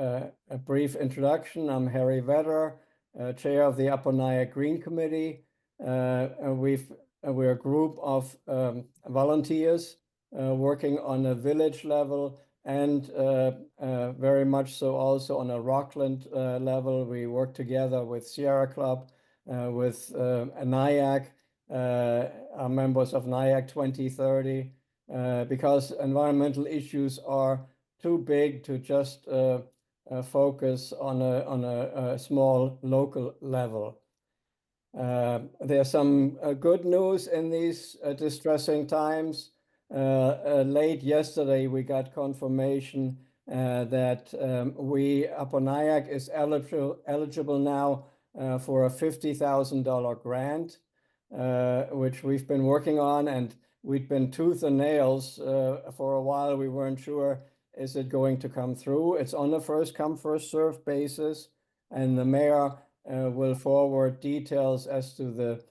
a brief introduction. I'm Harry Vedder, chair of the Upper Nyack Green Committee. We're a group of volunteers working on a village level and very much so also on a Rockland level. We work together with Sierra Club, with Nyack, are members of Nyack 2030, because environmental issues are too big to just focus on a small local level. There's some good news in these distressing times. Late yesterday, we got confirmation that Upper Nyack is eligible now for a $50,000 grant, which we've been working on, and we'd been tooth and nails for a while. We weren't sure, is it going to come through? It's on a first come, first served basis, and the mayor will forward details as to the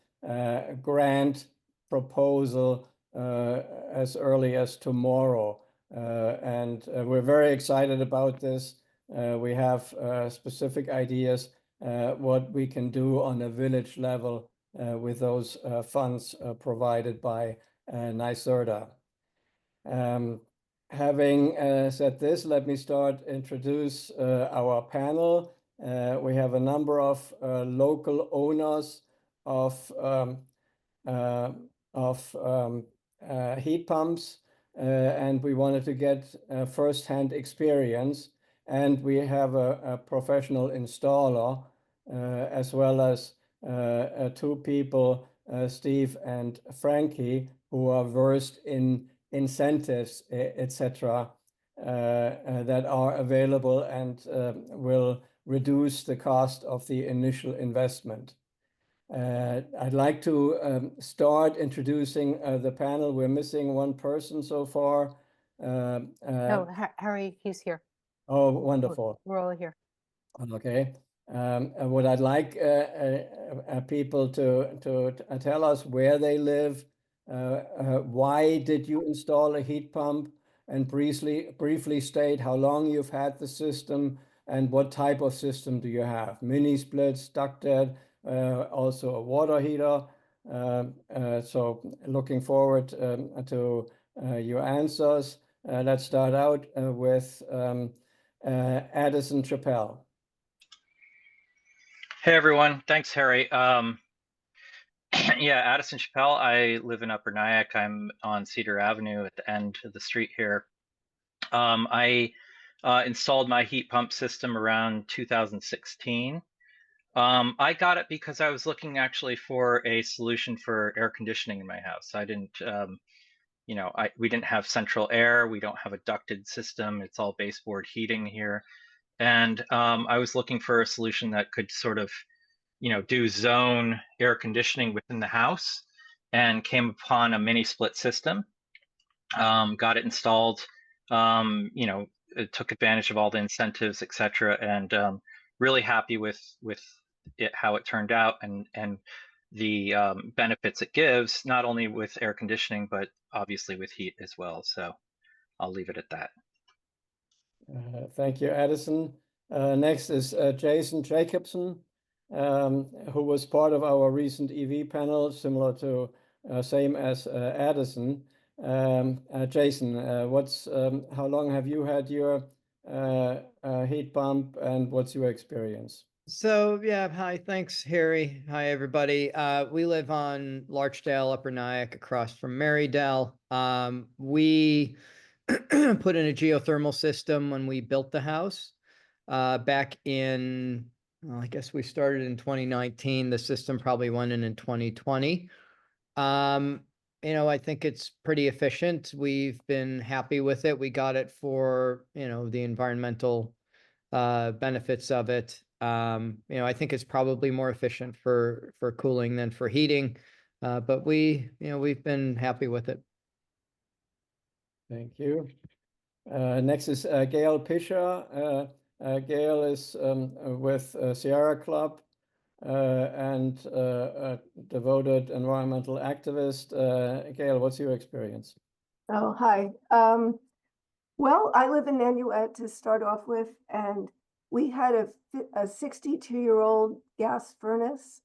grant proposal as early as tomorrow. And we're very excited about this. We have specific ideas what we can do on a village level with those funds provided by NYSERDA. Having said this, let me introduce our panel. We have a number of local owners of heat pumps, and we wanted to get first-hand experience. And we have a professional installer, as well as two people, Steve and Frankie, who are versed in incentives, etc., that are available and will reduce the cost of the initial investment. I'd like to start introducing the panel. We're missing one person so far. No, Harry, he's here. Oh, wonderful. We're all here. Okay. What I'd like people to tell us where they live, why did you install a heat pump, and briefly state how long you've had the system and what type of system do you have? Mini splits, ducted, also a water heater. So looking forward to your answers. Let's start out with Addison Chappell. Hey everyone, thanks Harry. Yeah, Addison Chappell. I live in Upper Nyack. I'm on Cedar Avenue at the end of the street here. I installed my heat pump system around 2016. I got it because I was looking actually for a solution for air conditioning in my house. I didn't, we didn't have central air. We don't have a ducted system. It's all baseboard heating here. And I was looking for a solution that could sort of, do zone air conditioning within the house, and came upon a mini split system. Got it installed, it took advantage of all the incentives, etc., and really happy with it, how it turned out, and the benefits it gives, not only with air conditioning, but obviously with heat as well. So I'll leave it at that. Thank you, Addison. Next is Jason Jacobson, who was part of our recent EV panel, similar to same as Addison. Jason, how long have you had your heat pump, and what's your experience? So yeah, hi, thanks Harry. Hi everybody. We live on Larchdale, Upper Nyack, across from Marydale. We put in a geothermal system when we built the house back in, well, I guess we started in 2019. The system probably went in 2020. I think it's pretty efficient. We've been happy with it. We got it for, the environmental benefits of it. I think it's probably more efficient for cooling than for heating, but we've been happy with it. Thank you. Next is Gail Pisher. Gail is with Sierra Club and a devoted environmental activist. Gail, what's your experience? Oh, hi. Well, I live in Nanuet to start off with, and we had a 62-year-old gas furnace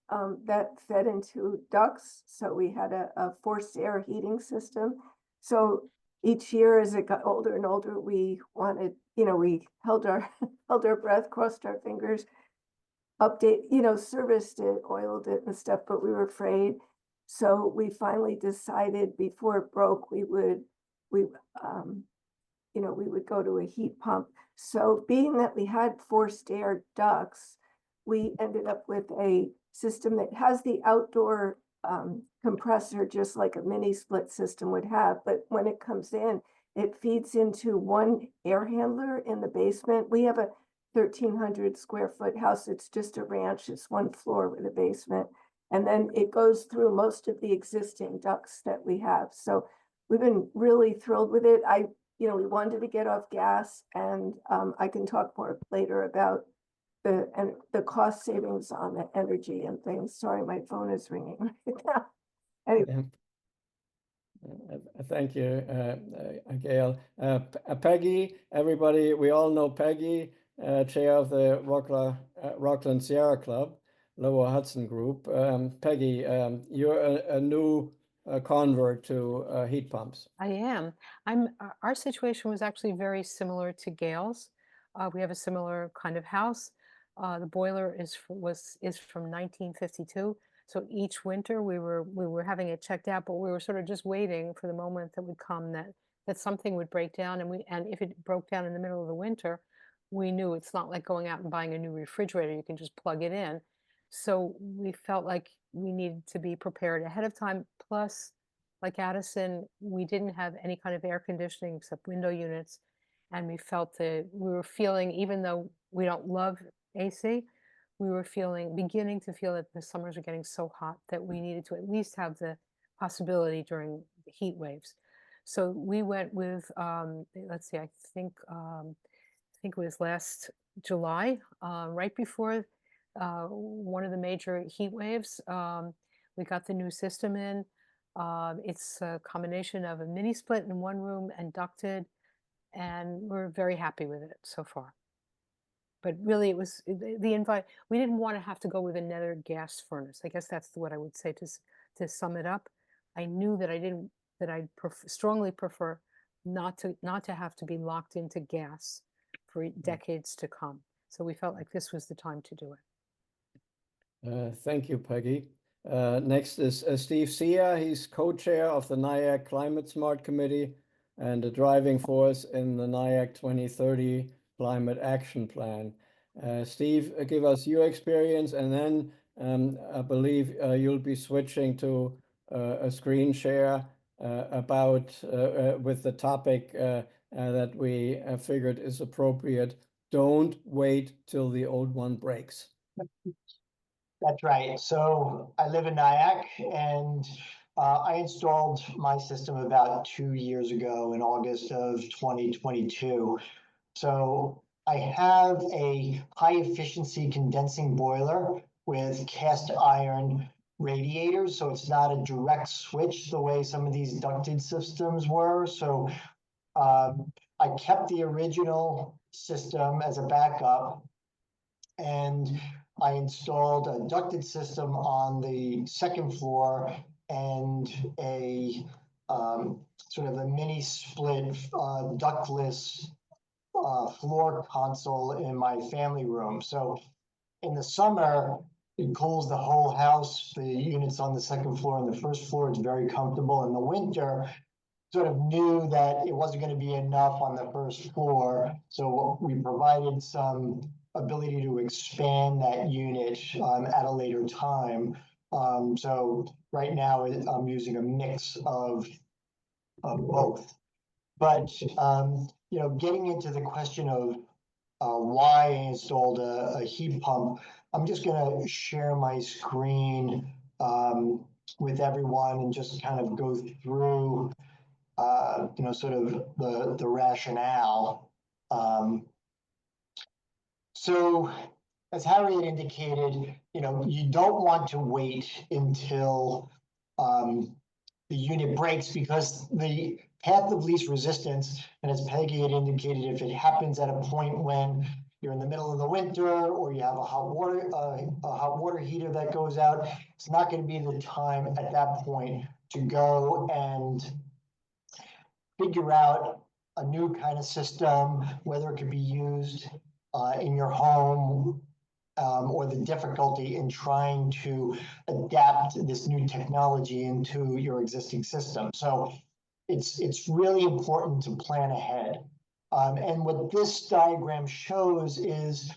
that fed into ducts. So we had a forced air heating system. So each year as it got older and older, we wanted, we held our held our breath, crossed our fingers, serviced it, oiled it and stuff, but we were afraid. So we finally decided before it broke, we would go to a heat pump. So being that we had forced air ducts, we ended up with a system that has the outdoor compressor, just like a mini split system would have. But when it comes in, it feeds into one air handler in the basement. We have a 1,300 square foot house. It's just a ranch. It's one floor with a basement. And then it goes through most of the existing ducts that we have. So we've been really thrilled with it. We wanted to get off gas, and I can talk more later about the cost savings on the energy and things. Sorry, my phone is ringing right now. Anyway. Thank you, Gail. Peggy, everybody, we all know Peggy, chair of the Rockland Sierra Club, Lower Hudson Group. Peggy, you're a new convert to heat pumps. I am. Our situation was actually very similar to Gail's. We have a similar kind of house. The boiler is from 1952. So each winter we were having it checked out, but we were sort of just waiting for the moment that would come that something would break down. And if it broke down in the middle of the winter, we knew it's not like going out and buying a new refrigerator. You can just plug it in. So we felt like we needed to be prepared ahead of time. Plus, like Addison, we didn't have any kind of air conditioning except window units. And we felt that we were feeling, even though we don't love AC, we were beginning to feel that the summers were getting so hot that we needed to at least have the possibility during the heat waves. So we went with, let's see, I think it was last July, right before one of the major heat waves. We got the new system in. It's a combination of a mini split in one room and ducted, and we're very happy with it so far. But really, it was the invite. We didn't want to have to go with another gas furnace. I guess that's what I would say to sum it up. I knew that I'd strongly prefer not to have to be locked into gas for decades to come. So we felt like this was the time to do it. Thank you, Peggy. Next is Steve Sia. He's co-chair of the NIAC Climate Smart Committee and a driving force in the NIAC 2030 Climate Action Plan. Steve, give us your experience, and then I believe you'll be switching to a screen share about with the topic that we figured is appropriate. Don't wait till the old one breaks. That's right. So I live in Nyack, and I installed my system about 2 years ago in August of 2022. So I have a high efficiency condensing boiler with cast iron radiators. So it's not a direct switch the way some of these ducted systems were. So I kept the original system as a backup, and I installed a ducted system on the second floor and a sort of a mini split ductless floor console in my family room. So in the summer, it cools the whole house. The units on the second floor and the first floor, it's very comfortable. In the winter, sort of knew that it wasn't going to be enough on the first floor. So we provided some ability to expand that unit at a later time. So right now I'm using a mix of both. But getting into the question of why I installed a heat pump, I'm just going to share my screen with everyone and just kind of go through sort of the rationale. So as Harry had indicated, you don't want to wait until the unit breaks, because the path of least resistance, and as Peggy had indicated, if it happens at a point when you're in the middle of the winter or you have a hot water heater that goes out, it's not going to be the time at that point to go and figure out a new kind of system, whether it could be used in your home, or the difficulty in trying to adapt this new technology into your existing system. So it's really important to plan ahead. And what this diagram shows is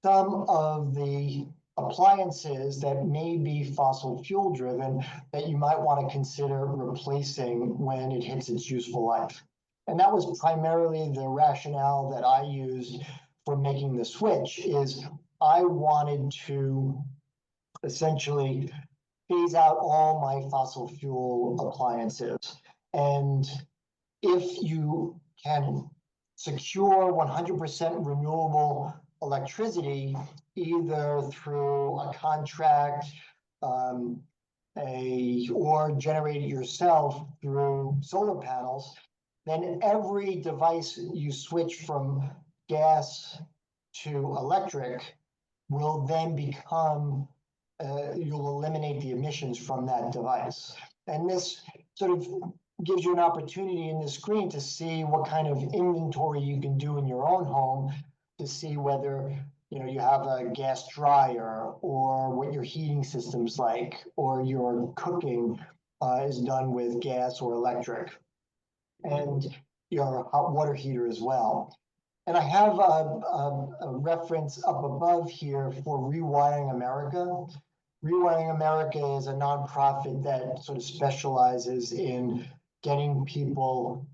some of the appliances that may be fossil fuel driven that you might want to consider replacing when it hits its useful life. And that was primarily the rationale that I used for making the switch. Is I wanted to essentially phase out all my fossil fuel appliances. And if you can secure 100% renewable electricity, either through a contract or generate it yourself through solar panels, then every device you switch from gas to electric will then become, you'll eliminate the emissions from that device. And this sort of gives you an opportunity in the screen to see what kind of inventory you can do in your own home to see whether you have a gas dryer or what your heating system's like, or your cooking is done with gas or electric, and your hot water heater as well. And I have a reference up above here for Rewiring America. Rewiring America is a nonprofit that sort of specializes in getting people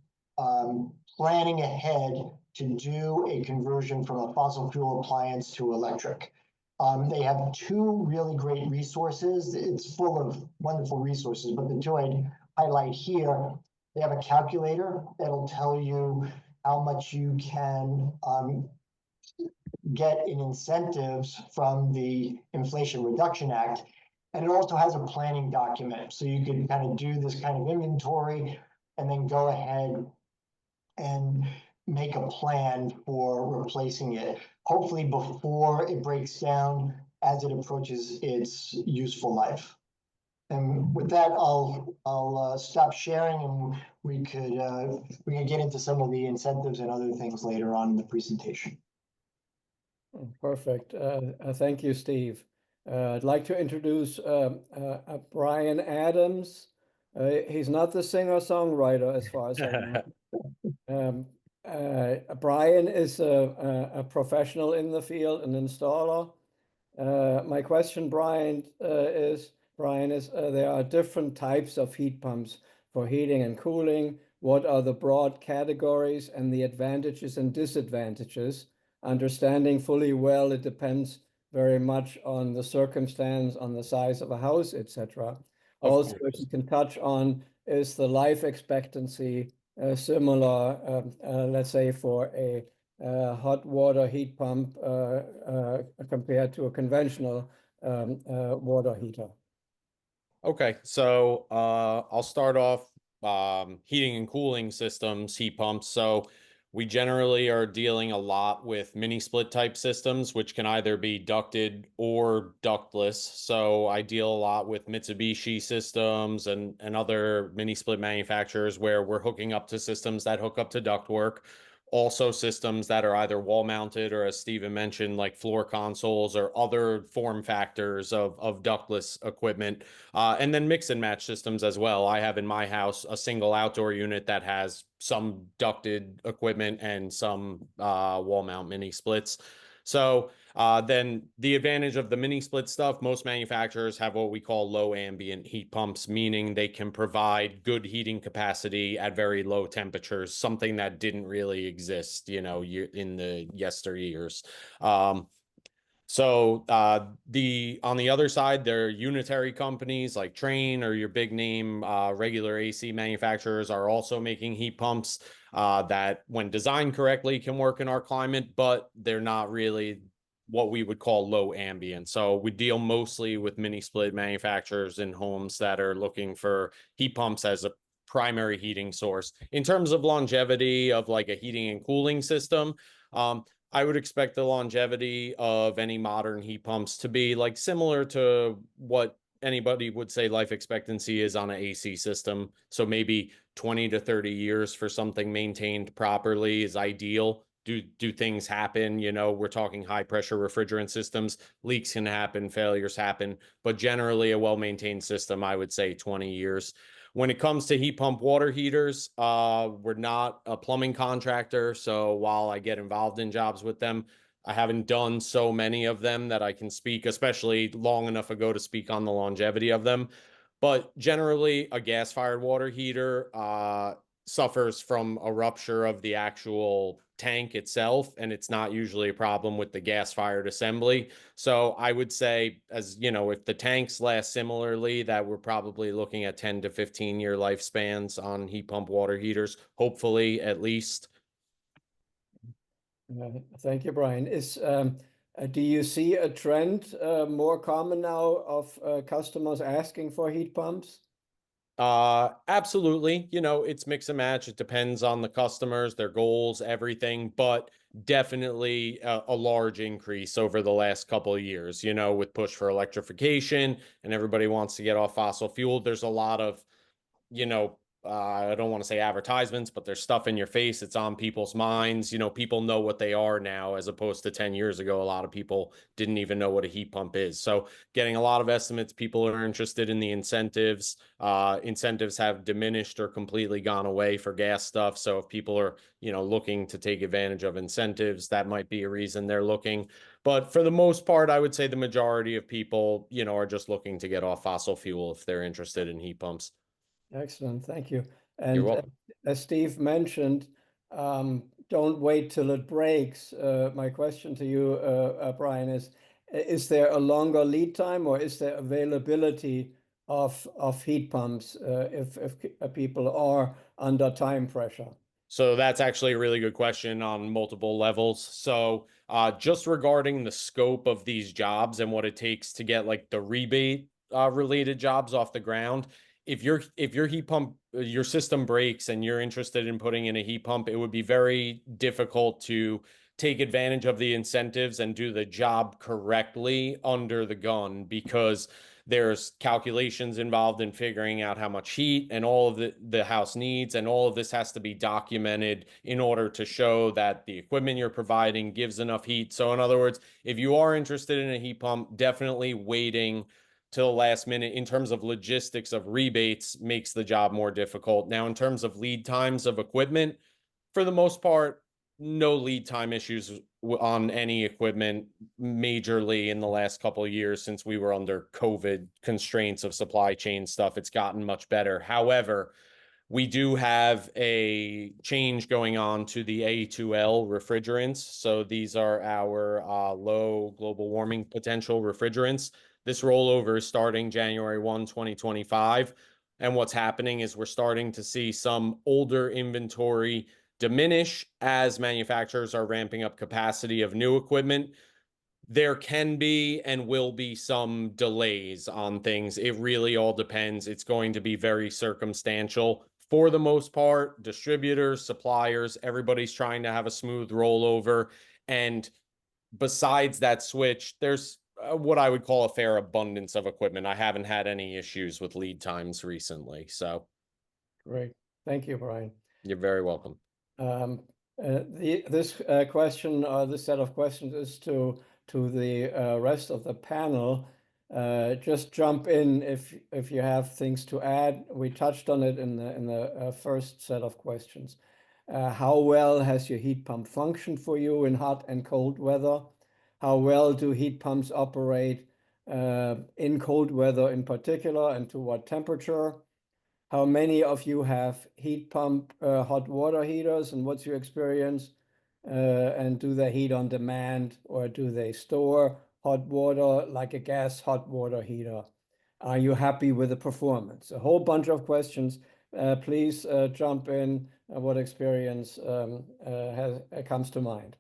planning ahead to do a conversion from a fossil fuel appliance to electric. They have two really great resources. It's full of wonderful resources, but the two I'd highlight here, they have a calculator that'll tell you how much you can get in incentives from the Inflation Reduction Act. And it also has a planning document. So you can kind of do this kind of inventory and then go ahead and make a plan for replacing it, hopefully before it breaks down as it approaches its useful life. And with that, I'll stop sharing, and we can get into some of the incentives and other things later on in the presentation. Perfect. Thank you, Steve. I'd like to introduce Brian Adams. He's not the singer-songwriter, as far as I know. Brian is a professional in the field, an installer. My question, Brian, is there are different types of heat pumps for heating and cooling. What are the broad categories and the advantages and disadvantages? Understanding fully well, it depends very much on the circumstance, on the size of a house, etc. Also, if you can touch on, is the life expectancy similar, let's say, for a hot water heat pump compared to a conventional water heater? Okay, so I'll start off heating and cooling systems, heat pumps. So we generally are dealing a lot with mini split type systems, which can either be ducted or ductless. So I deal a lot with Mitsubishi systems and other mini split manufacturers where we're hooking up to systems that hook up to ductwork. Also systems that are either wall mounted or, as Stephen mentioned, like floor consoles or other form factors of ductless equipment. And then mix and match systems as well. I have in my house a single outdoor unit that has some ducted equipment and some wall mount mini splits. So then the advantage of the mini split stuff, most manufacturers have what we call low ambient heat pumps, meaning they can provide good heating capacity at very low temperatures, something that didn't really exist, in the yesteryears. So on the other side, there are unitary companies like Trane or your big name regular AC manufacturers are also making heat pumps that, when designed correctly, can work in our climate, but they're not really what we would call low ambient. So we deal mostly with mini split manufacturers in homes that are looking for heat pumps as a primary heating source. In terms of longevity of like a heating and cooling system, I would expect the longevity of any modern heat pumps to be like similar to what anybody would say life expectancy is on an AC system. So maybe 20 to 30 years for something maintained properly is ideal. Do things happen? You know, we're talking high pressure refrigerant systems. Leaks can happen, failures happen, but generally a well-maintained system, I would say 20 years. When it comes to heat pump water heaters, we're not a plumbing contractor. So while I get involved in jobs with them, I haven't done so many of them that I can speak, especially long enough ago to speak on the longevity of them. But generally, a gas-fired water heater suffers from a rupture of the actual tank itself, and it's not usually a problem with the gas-fired assembly. So I would say, as you know, if the tanks last similarly, that we're probably looking at 10 to 15-year lifespans on heat pump water heaters, hopefully at least. Thank you, Brian. Do you see a trend more common now of customers asking for heat pumps? Absolutely. You know, it's mix and match. It depends on the customers, their goals, everything, but definitely a large increase over the last couple of years, you know, with push for electrification and everybody wants to get off fossil fuel. There's a lot of, you know, I don't want to say advertisements, but there's stuff in your face. It's on people's minds. You know, people know what they are now, as opposed to 10 years ago. A lot of people didn't even know what a heat pump is. So getting a lot of estimates, people are interested in the incentives. Incentives have diminished or completely gone away for gas stuff. So if people are, you know, looking to take advantage of incentives, that might be a reason they're looking. But for the most part, I would say the majority of people, you know, are just looking to get off fossil fuel if they're interested in heat pumps. Excellent, thank you. You're And welcome. as Steve mentioned, don't wait till it breaks. My question to you, Brian, is there a longer lead time or is there availability of heat pumps if people are under time pressure? So that's actually a really good question on multiple levels. So just regarding the scope of these jobs and what it takes to get like the rebate related jobs off the ground, if your heat pump, your system breaks and you're interested in putting in a heat pump, it would be very difficult to take advantage of the incentives and do the job correctly under the gun, because there's calculations involved in figuring out how much heat and all of the house needs, and all of this has to be documented in order to show that the equipment you're providing gives enough heat. So in other words, if you are interested in a heat pump, definitely waiting till the last minute in terms of logistics of rebates makes the job more difficult. Now, in terms of lead times of equipment, for the most part, no lead time issues on any equipment majorly in the last couple of years since we were under COVID constraints of supply chain stuff. It's gotten much better. However, we do have a change going on to the A2L refrigerants. So these are our low global warming potential refrigerants. This rollover is starting January 1, 2025. And what's happening is we're starting to see some older inventory diminish as manufacturers are ramping up capacity of new equipment. There can be and will be some delays on things. It really all depends. It's going to be very circumstantial. For the most part, distributors, suppliers, everybody's trying to have a smooth rollover. And besides that switch, there's what I would call a fair abundance of equipment. I haven't had any issues with lead times recently. So Great, thank you, Brian. you're very welcome. This question, this set of questions is to the rest of the panel. Just jump in if you have things to add. We touched on it in the first set of questions. How well has your heat pump functioned for you in hot and cold weather? How well do heat pumps operate in cold weather in particular, and to what temperature? How many of you have heat pump hot water heaters, and what's your experience? And do they heat on demand, or do they store hot water like a gas hot water heater? Are you happy with the performance? A whole bunch of questions. Please jump in. What experience comes to mind?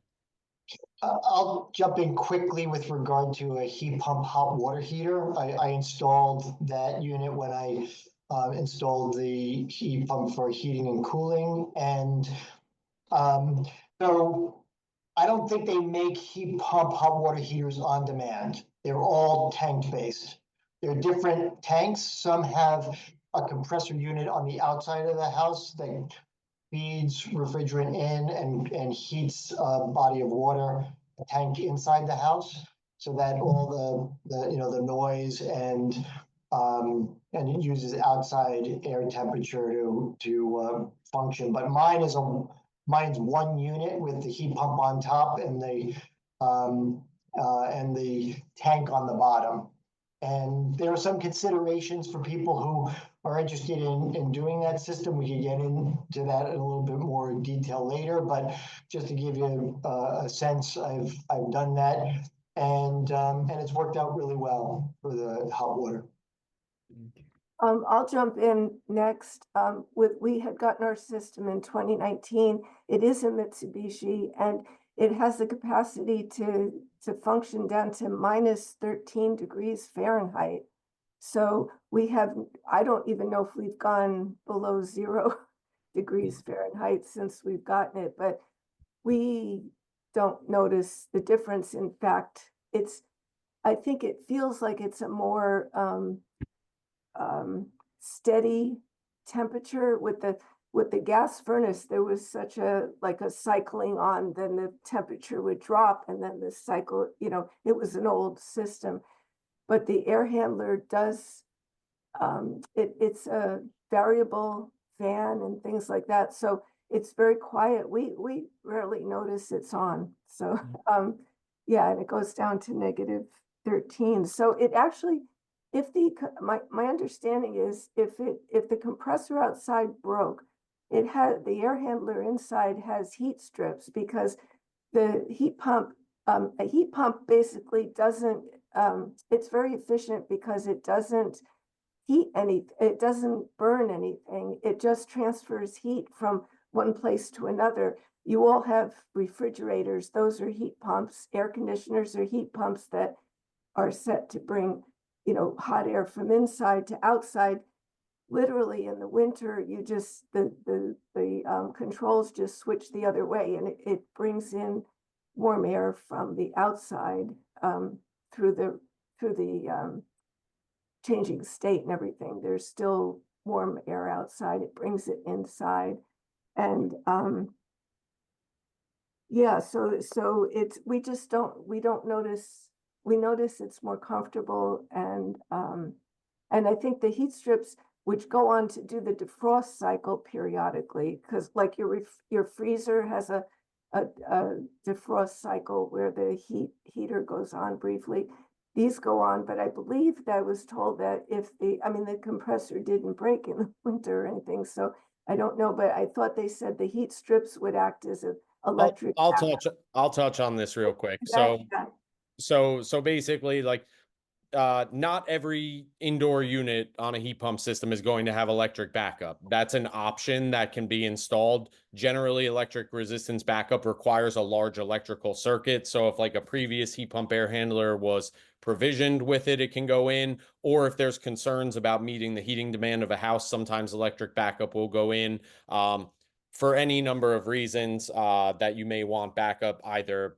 I'll jump in quickly with regard to a heat pump hot water heater. I installed that unit when I installed the heat pump for heating and cooling. And so I don't think they make heat pump hot water heaters on demand. They're all tank based. They're different tanks. Some have a compressor unit on the outside of the house that feeds refrigerant in and heats a body of water, a tank inside the house, so that all the noise and it uses outside air temperature to function. But mine's one unit with the heat pump on top and the tank on the bottom. And there are some considerations for people who are interested in doing that system. We could get into that in a little bit more detail later, but just to give you a sense, I've done that, and it's worked out really well for the hot water. I'll jump in next. We had gotten our system in 2019. It is a Mitsubishi, and it has the capacity to function down to -13 degrees Fahrenheit. So I don't even know if we've gone below 0 degrees Fahrenheit since we've gotten it, but we don't notice the difference. In fact, I think it feels like it's a more steady temperature. With the gas furnace, there was such a cycling on, then the temperature would drop, and then the cycle, it was an old system. But the air handler does, it's a variable fan and things like that. So it's very quiet. We rarely notice it's on. So yeah, and it goes down to -13. So it actually, my understanding is if the compressor outside broke, the air handler inside has heat strips, because the heat pump, a heat pump basically doesn't, it's very efficient because it doesn't it doesn't burn anything. It just transfers heat from one place to another. You all have refrigerators. Those are heat pumps. Air conditioners are heat pumps that are set to bring, hot air from inside to outside. Literally in the winter, you just, the controls just switch the other way, and it brings in warm air from the outside through the changing state and everything. There's still warm air outside. It brings it inside. And yeah, so we don't notice. We notice it's more comfortable, and I think the heat strips, which go on to do the defrost cycle periodically, because like your freezer has a defrost cycle where the heater goes on briefly. These go on, but I believe that I was told that the compressor didn't break in the winter or anything, so I don't know, but I thought they said the heat strips would act as an electric. I'll touch on this real quick. So basically, not every indoor unit on a heat pump system is going to have electric backup. That's an option that can be installed. Generally, electric resistance backup requires a large electrical circuit. So if a previous heat pump air handler was provisioned with it, it can go in. Or if there's concerns about meeting the heating demand of a house, sometimes electric backup will go in. For any number of reasons that you may want backup, either,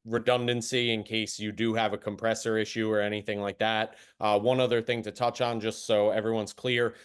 redundancy in case you do have a compressor issue or anything like that. One other thing to touch on, just so everyone's clear,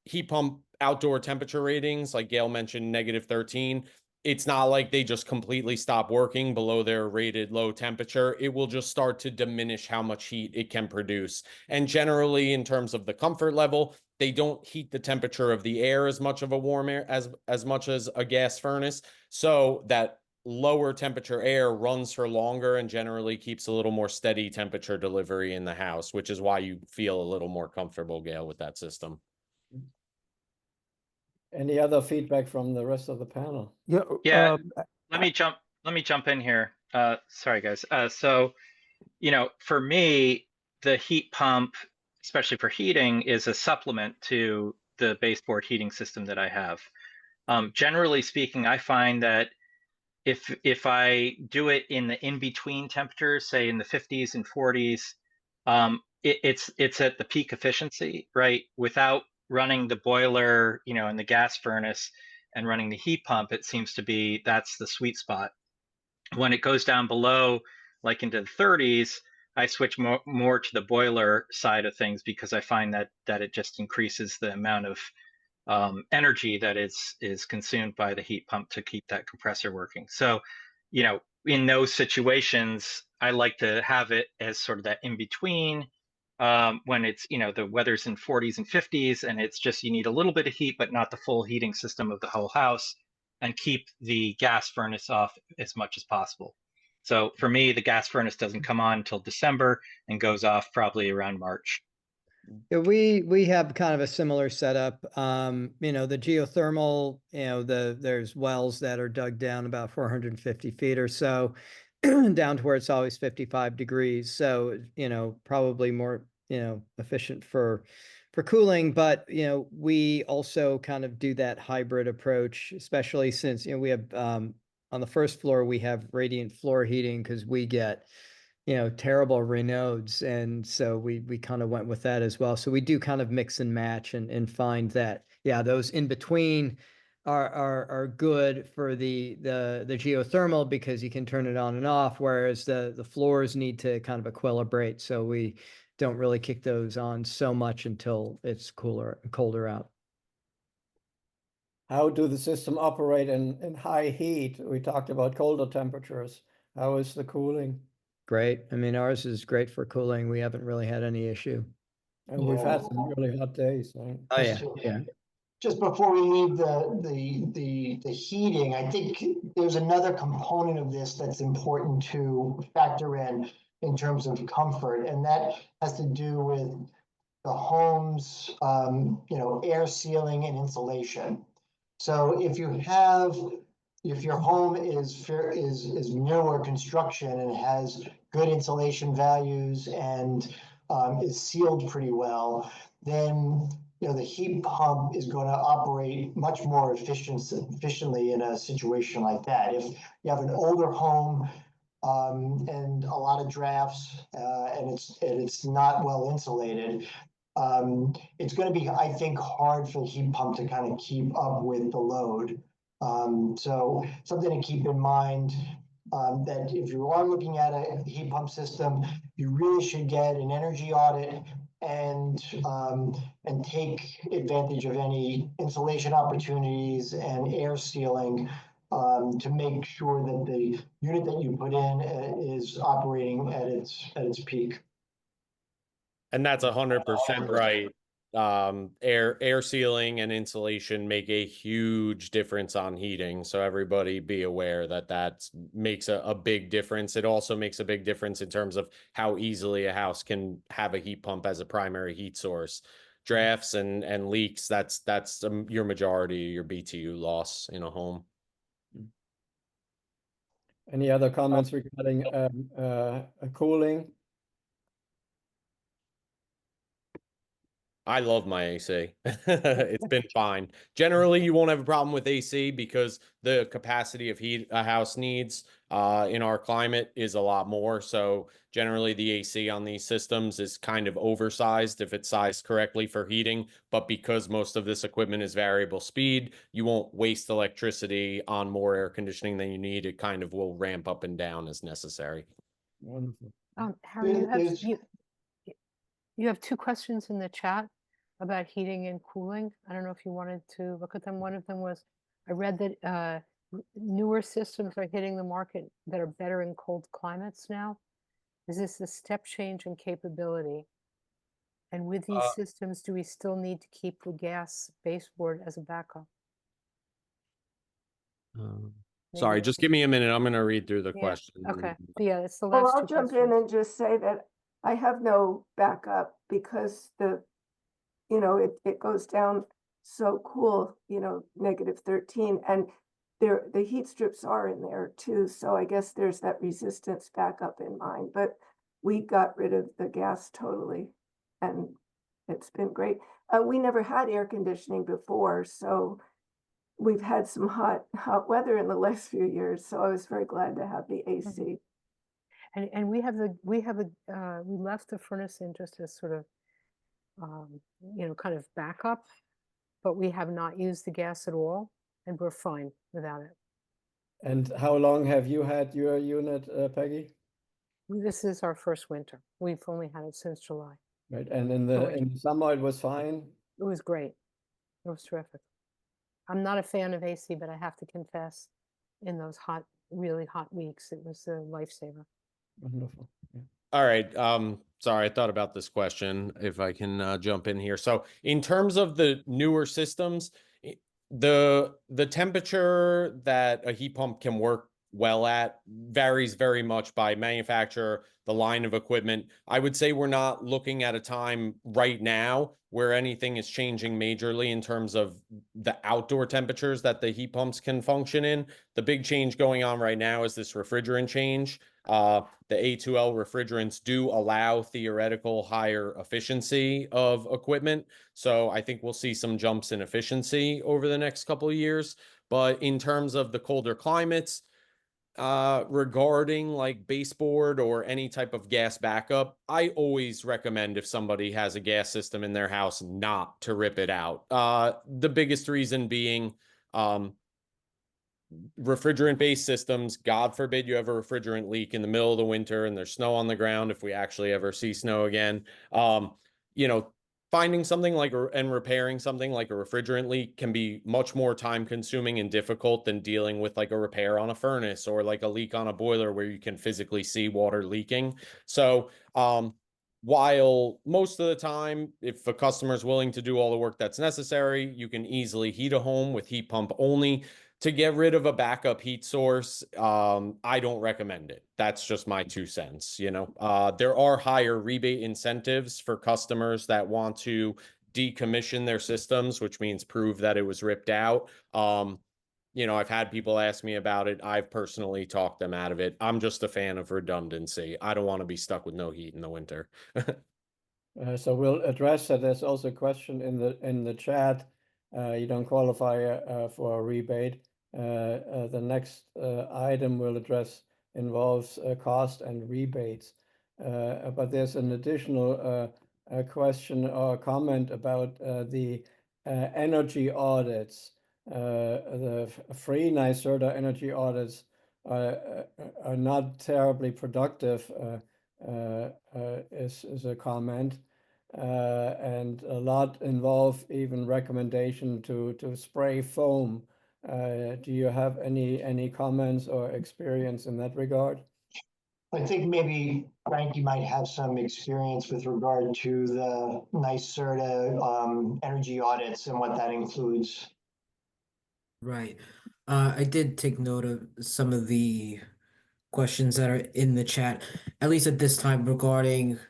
heat pump outdoor temperature ratings, like Gail mentioned, -13. It's not like they just completely stop working below their rated low temperature. It will just start to diminish how much heat it can produce. And generally, in terms of the comfort level, they don't heat the temperature of the air as much of a warm air as much as a gas furnace. So that lower temperature air runs for longer and generally keeps a little more steady temperature delivery in the house, which is why you feel a little more comfortable, Gail, with that system. Any other feedback from the rest of the panel? Yeah, let me jump in here. Sorry, guys. So, for me, the heat pump, especially for heating, is a supplement to the baseboard heating system that I have. Generally speaking, I find that if I do it in the in-between temperatures, say in the 50s and 40s, it's at the peak efficiency, right? Without running the boiler, in the gas furnace and running the heat pump, it seems to be that's the sweet spot. When it goes down below, like into the 30s, I switch more to the boiler side of things because I find that it just increases the amount of energy that is consumed by the heat pump to keep that compressor working. So, in those situations, I like to have it as sort of that in between, when it's, the weather's in 40s and 50s, and it's just, you need a little bit of heat, but not the full heating system of the whole house, and keep the gas furnace off as much as possible. So for me, the gas furnace doesn't come on until December and goes off probably around March. Yeah, we have kind of a similar setup. The geothermal, there's wells that are dug down about 450 feet or so, down to where it's always 55 degrees. So, probably more, efficient for cooling. But, we also kind of do that hybrid approach, especially since, we have on the first floor, we have radiant floor heating because we get terrible Raynaud's. And so we kind of went with that as well. So we do kind of mix and match and find that, yeah, those in between are good for the geothermal because you can turn it on and off, whereas the floors need to kind of equilibrate. So we don't really kick those on so much until it's colder out. How do the system operate in high heat? We talked about colder temperatures. How is the cooling? Great. I mean, ours is great for cooling. We haven't really had any issue. And we've had some really hot days, right? Oh, yeah. Just- Yeah. Just before we leave the heating, I think there's another component of this that's important to factor in terms of comfort, and that has to do with the home's air sealing and insulation. So if your home is newer construction and has good insulation values and is sealed pretty well, then the heat pump is going to operate much more efficiently in a situation like that. If you have an older home and a lot of drafts and it's not well insulated, it's going to be, I think, hard for the heat pump to kind of keep up with the load. So something to keep in mind, that if you are looking at a heat pump system, you really should get an energy audit and take advantage of any insulation opportunities and air sealing to make sure that the unit that you put in is operating at its peak. And that's 100% right. Air sealing and insulation make a huge difference on heating. So everybody be aware that makes a big difference. It also makes a big difference in terms of how easily a house can have a heat pump as a primary heat source. Drafts and leaks, that's your majority of your BTU loss in a home. Any other comments regarding cooling? I love my AC. It's been fine. Generally, you won't have a problem with AC because the capacity of heat a house needs in our climate is a lot more. So generally, the AC on these systems is kind of oversized if it's sized correctly for heating. But because most of this equipment is variable speed, you won't waste electricity on more air conditioning than you need. It kind of will ramp up and down as necessary. Wonderful. Harry, you have two questions in the chat about heating and cooling. I don't know if you wanted to look at them. One of them was, I read that newer systems are hitting the market that are better in cold climates now. Is this a step change in capability? And with these systems, do we still need to keep the gas baseboard as a backup? Sorry, just give me a minute. I'm going to read through the Yeah, question. okay. Yeah, it's the Well, last I'll two jump in questions. and just say that I have no backup because it goes down so cool, -13, and the heat strips are in there too. So I guess there's that resistance backup in mind, but we got rid of the gas totally and it's been great. We never had air conditioning before, so we've had some hot weather in the last few years. So I was very glad to have the AC. And we left the furnace in just as sort of, kind of backup, but we have not used the gas at all, and we're fine without it. And how long have you had your unit, Peggy? This is our first winter. We've only had it since July. Right, and in Oh, the summer it was fine? It was great. It was terrific. I'm not a fan of AC, but I have to confess, in those hot, really hot weeks, it was a lifesaver. Wonderful. Yeah. All right. Sorry, I thought about this question, if I can jump in here. So in terms of the newer systems, the temperature that a heat pump can work well at varies very much by manufacturer, the line of equipment. I would say we're not looking at a time right now where anything is changing majorly in terms of the outdoor temperatures that the heat pumps can function in. The big change going on right now is this refrigerant change. The A2L refrigerants do allow theoretical higher efficiency of equipment. So I think we'll see some jumps in efficiency over the next couple of years. But in terms of the colder climates, regarding like baseboard or any type of gas backup, I always recommend, if somebody has a gas system in their house, not to rip it out. The biggest reason being, refrigerant based systems, God forbid you have a refrigerant leak in the middle of the winter and there's snow on the ground, if we actually ever see snow again. You know, finding something like and repairing something like a refrigerant leak can be much more time consuming and difficult than dealing with like a repair on a furnace or like a leak on a boiler where you can physically see water leaking. So while most of the time, if a customer is willing to do all the work that's necessary, you can easily heat a home with heat pump only. To get rid of a backup heat source, I don't recommend it. That's just my 2 cents. You know, there are higher rebate incentives for customers that want to decommission their systems, which means prove that it was ripped out. You know, I've had people ask me about it. I've personally talked them out of it. I'm just a fan of redundancy. I don't want to be stuck with no heat in the winter. So we'll address that. There's also a question in the chat. You don't qualify for a rebate. The next item we'll address involves cost and rebates. But there's an additional question or comment about the energy audits. The free NYSERDA energy audits are not terribly productive, is a comment. And a lot involve even recommendation to spray foam. Do you have any comments or experience in that regard? I think maybe Frank, you might have some experience with regard to the NYSERDA energy audits and what that includes. Right. I did take note of some of the questions that are in the chat, at least at this time, regarding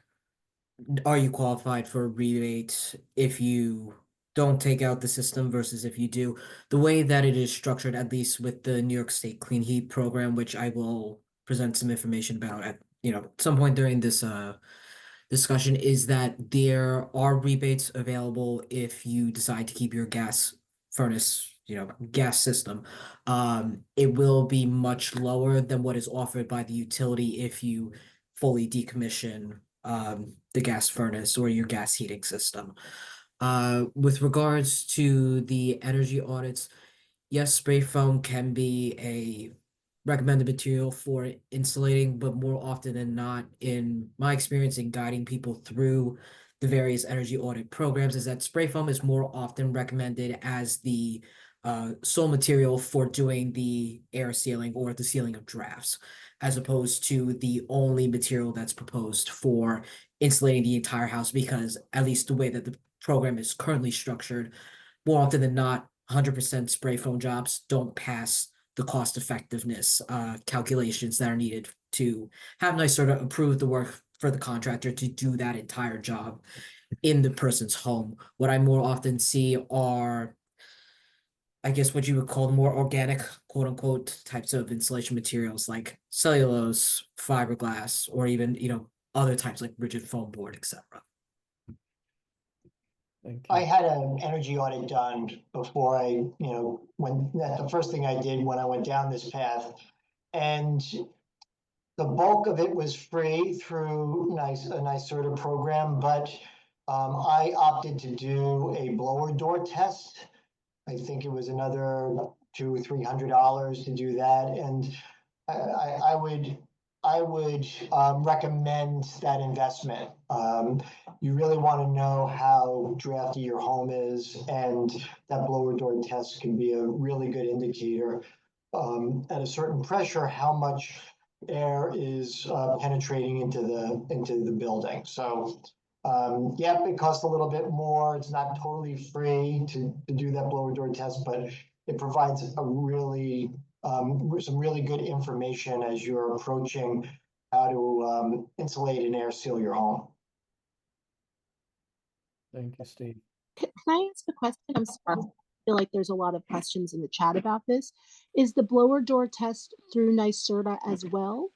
are you qualified for a rebate if you don't take out the system versus if you do. The way that it is structured, at least with the New York State Clean Heat program, which I will present some information about at some point during this discussion, is that there are rebates available if you decide to keep your gas furnace, gas system. It will be much lower than what is offered by the utility if you fully decommission the gas furnace or your gas heating system. With regards to the energy audits, yes, spray foam can be a recommended material for insulating, but more often than not, in my experience in guiding people through the various energy audit programs, is that spray foam is more often recommended as the sole material for doing the air sealing or the sealing of drafts, as opposed to the only material that's proposed for insulating the entire house, because at least the way that the program is currently structured, more often than not, 100% spray foam jobs don't pass the cost effectiveness calculations that are needed to have NYSERDA approve the work for the contractor to do that entire job in the person's home. What I more often see are, I guess, what you would call the more organic, quote unquote, types of insulation materials like cellulose, fiberglass, or even, other types like rigid foam board, etc. Thank you. I had an energy audit done before the first thing I did when I went down this path. And the bulk of it was free through a NYSERDA program, but I opted to do a blower door test. I think it was another $200-300 to do that. And I would recommend that investment. You really want to know how drafty your home is, and that blower door test can be a really good indicator at a certain pressure how much air is penetrating into the building. So yeah, it costs a little bit more. It's not totally free to do that blower door test, but it provides a really some really good information as you're approaching how to insulate and air seal your home. Thank you, Steve. Can I ask a question? I'm sorry. I feel like there's a lot of questions in the chat about this. Is the blower door test through NYSERDA as well?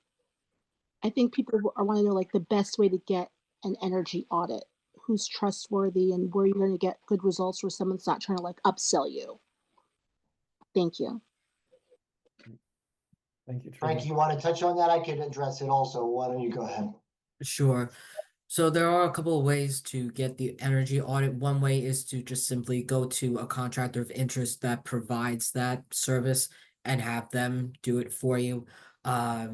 I think people want to know like the best way to get an energy audit, who's trustworthy, and where you're going to get good results where someone's not trying to like upsell you. Thank you. Thank you, Frank, Tracy. you want to touch on that? I could address it also. Why don't you go ahead? Sure. So there are a couple of ways to get the energy audit. One way is to just simply go to a contractor of interest that provides that service and have them do it for you. I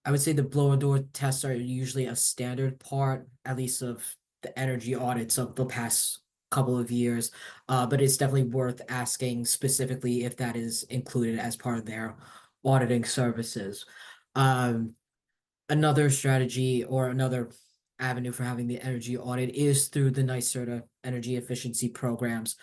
would say the blower door tests are usually a standard part, at least of the energy audits of the past couple of years. But it's definitely worth asking specifically if that is included as part of their auditing services. Another strategy or another avenue for having the energy audit is through the NYSERDA energy efficiency programs.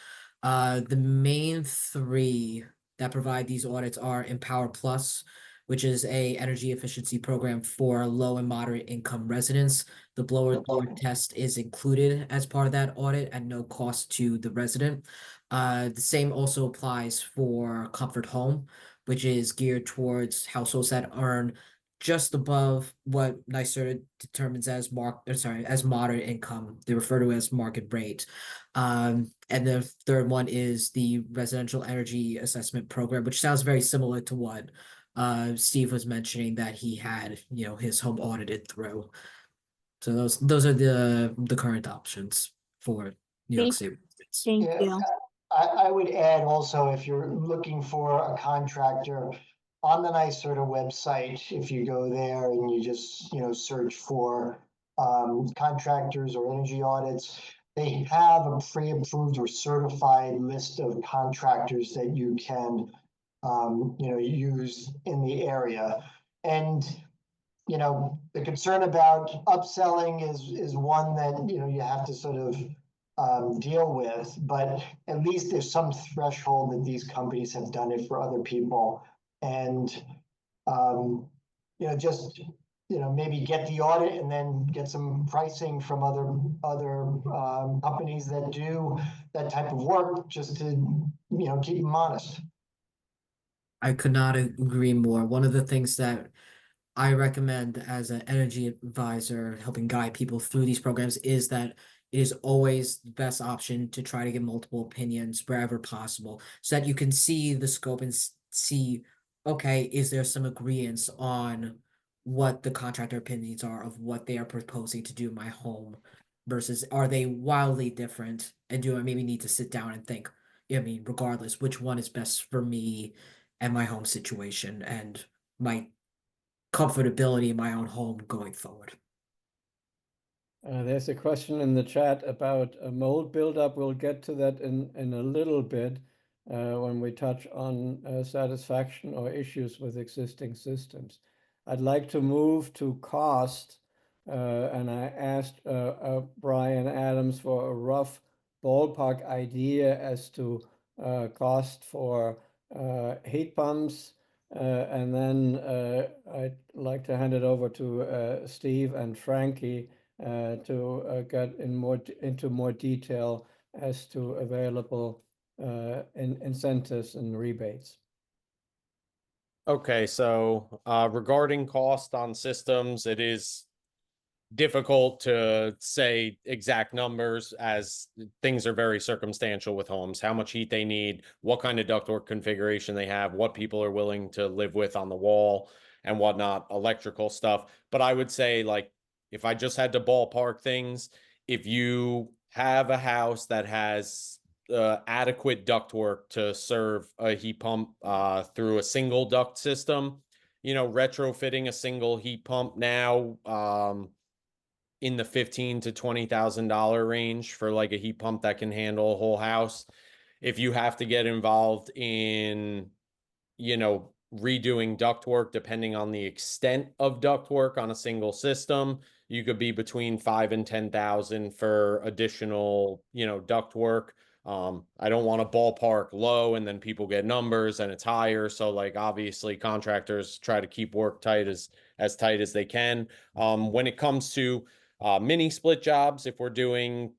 The main three that provide these audits are Empower Plus, which is a energy efficiency program for low and moderate income residents. The blower door test is included as part of that audit at no cost to the resident. The same also applies for Comfort Home, which is geared towards households that earn just above what NYSERDA determines as moderate income. They refer to it as market rate. And the third one is the residential energy assessment program, which sounds very similar to what Steve was mentioning that he had, his home audited through. So those are the current options for New York State residents. Thank you. I would add also, if you're looking for a contractor on the NYSERDA website, if you go there and you just search for contractors or energy audits, they have a pre-approved or certified list of contractors that you can use in the area. And the concern about upselling is one that you have to sort of deal with, but at least there's some threshold that these companies have done it for other people. And just maybe get the audit and then get some pricing from other companies that do that type of work, just to keep them honest. I could not agree more. One of the things that I recommend as an energy advisor helping guide people through these programs is that it is always the best option to try to get multiple opinions wherever possible, so that you can see the scope and see, okay, is there some agreement on what the contractor opinions are of what they are proposing to do in my home, versus are they wildly different, and do I maybe need to sit down and think, regardless, which one is best for me and my home situation and my comfortability in my own home going forward. There's a question in the chat about a mold buildup. We'll get to that in a little bit when we touch on satisfaction or issues with existing systems. I'd like to move to cost, and I asked Brian Adams for a rough ballpark idea as to cost for heat pumps. And then I'd like to hand it over to Steve and Frankie to get into more detail as to available incentives and rebates. Okay, so regarding cost on systems, it is difficult to say exact numbers as things are very circumstantial with homes, how much heat they need, what kind of ductwork configuration they have, what people are willing to live with on the wall and whatnot, electrical stuff. But I would say, like, if I just had to ballpark things, if you have a house that has adequate ductwork to serve a heat pump through a single duct system. Retrofitting a single heat pump now in the $15,000 to $20,000 range for like a heat pump that can handle a whole house. If you have to get involved in, redoing ductwork, depending on the extent of ductwork on a single system, you could be between $5,000 and $10,000 for additional, ductwork. I don't want to ballpark low and then people get numbers and it's higher. So like obviously contractors try to keep work tight as tight as they can. When it comes to mini split jobs, if we're doing,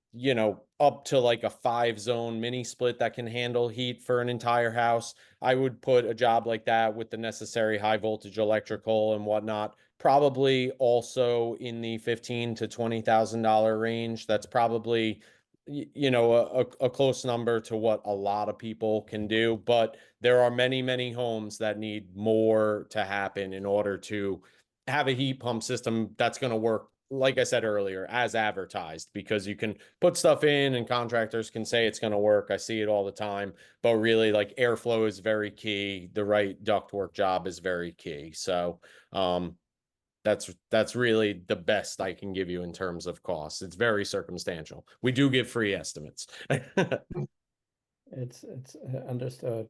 up to like a 5-zone mini split that can handle heat for an entire house, I would put a job like that with the necessary high voltage electrical and whatnot, probably also in the $15,000 to $20,000 range. That's probably, a close number to what a lot of people can do, but there are many, many homes that need more to happen in order to have a heat pump system that's going to work, like I said earlier, as advertised, because you can put stuff in and contractors can say it's going to work. I see it all the time, but really like airflow is very key. The right ductwork job is very key. So, that's really the best I can give you in terms of costs. It's very circumstantial. We do give free estimates. It's understood.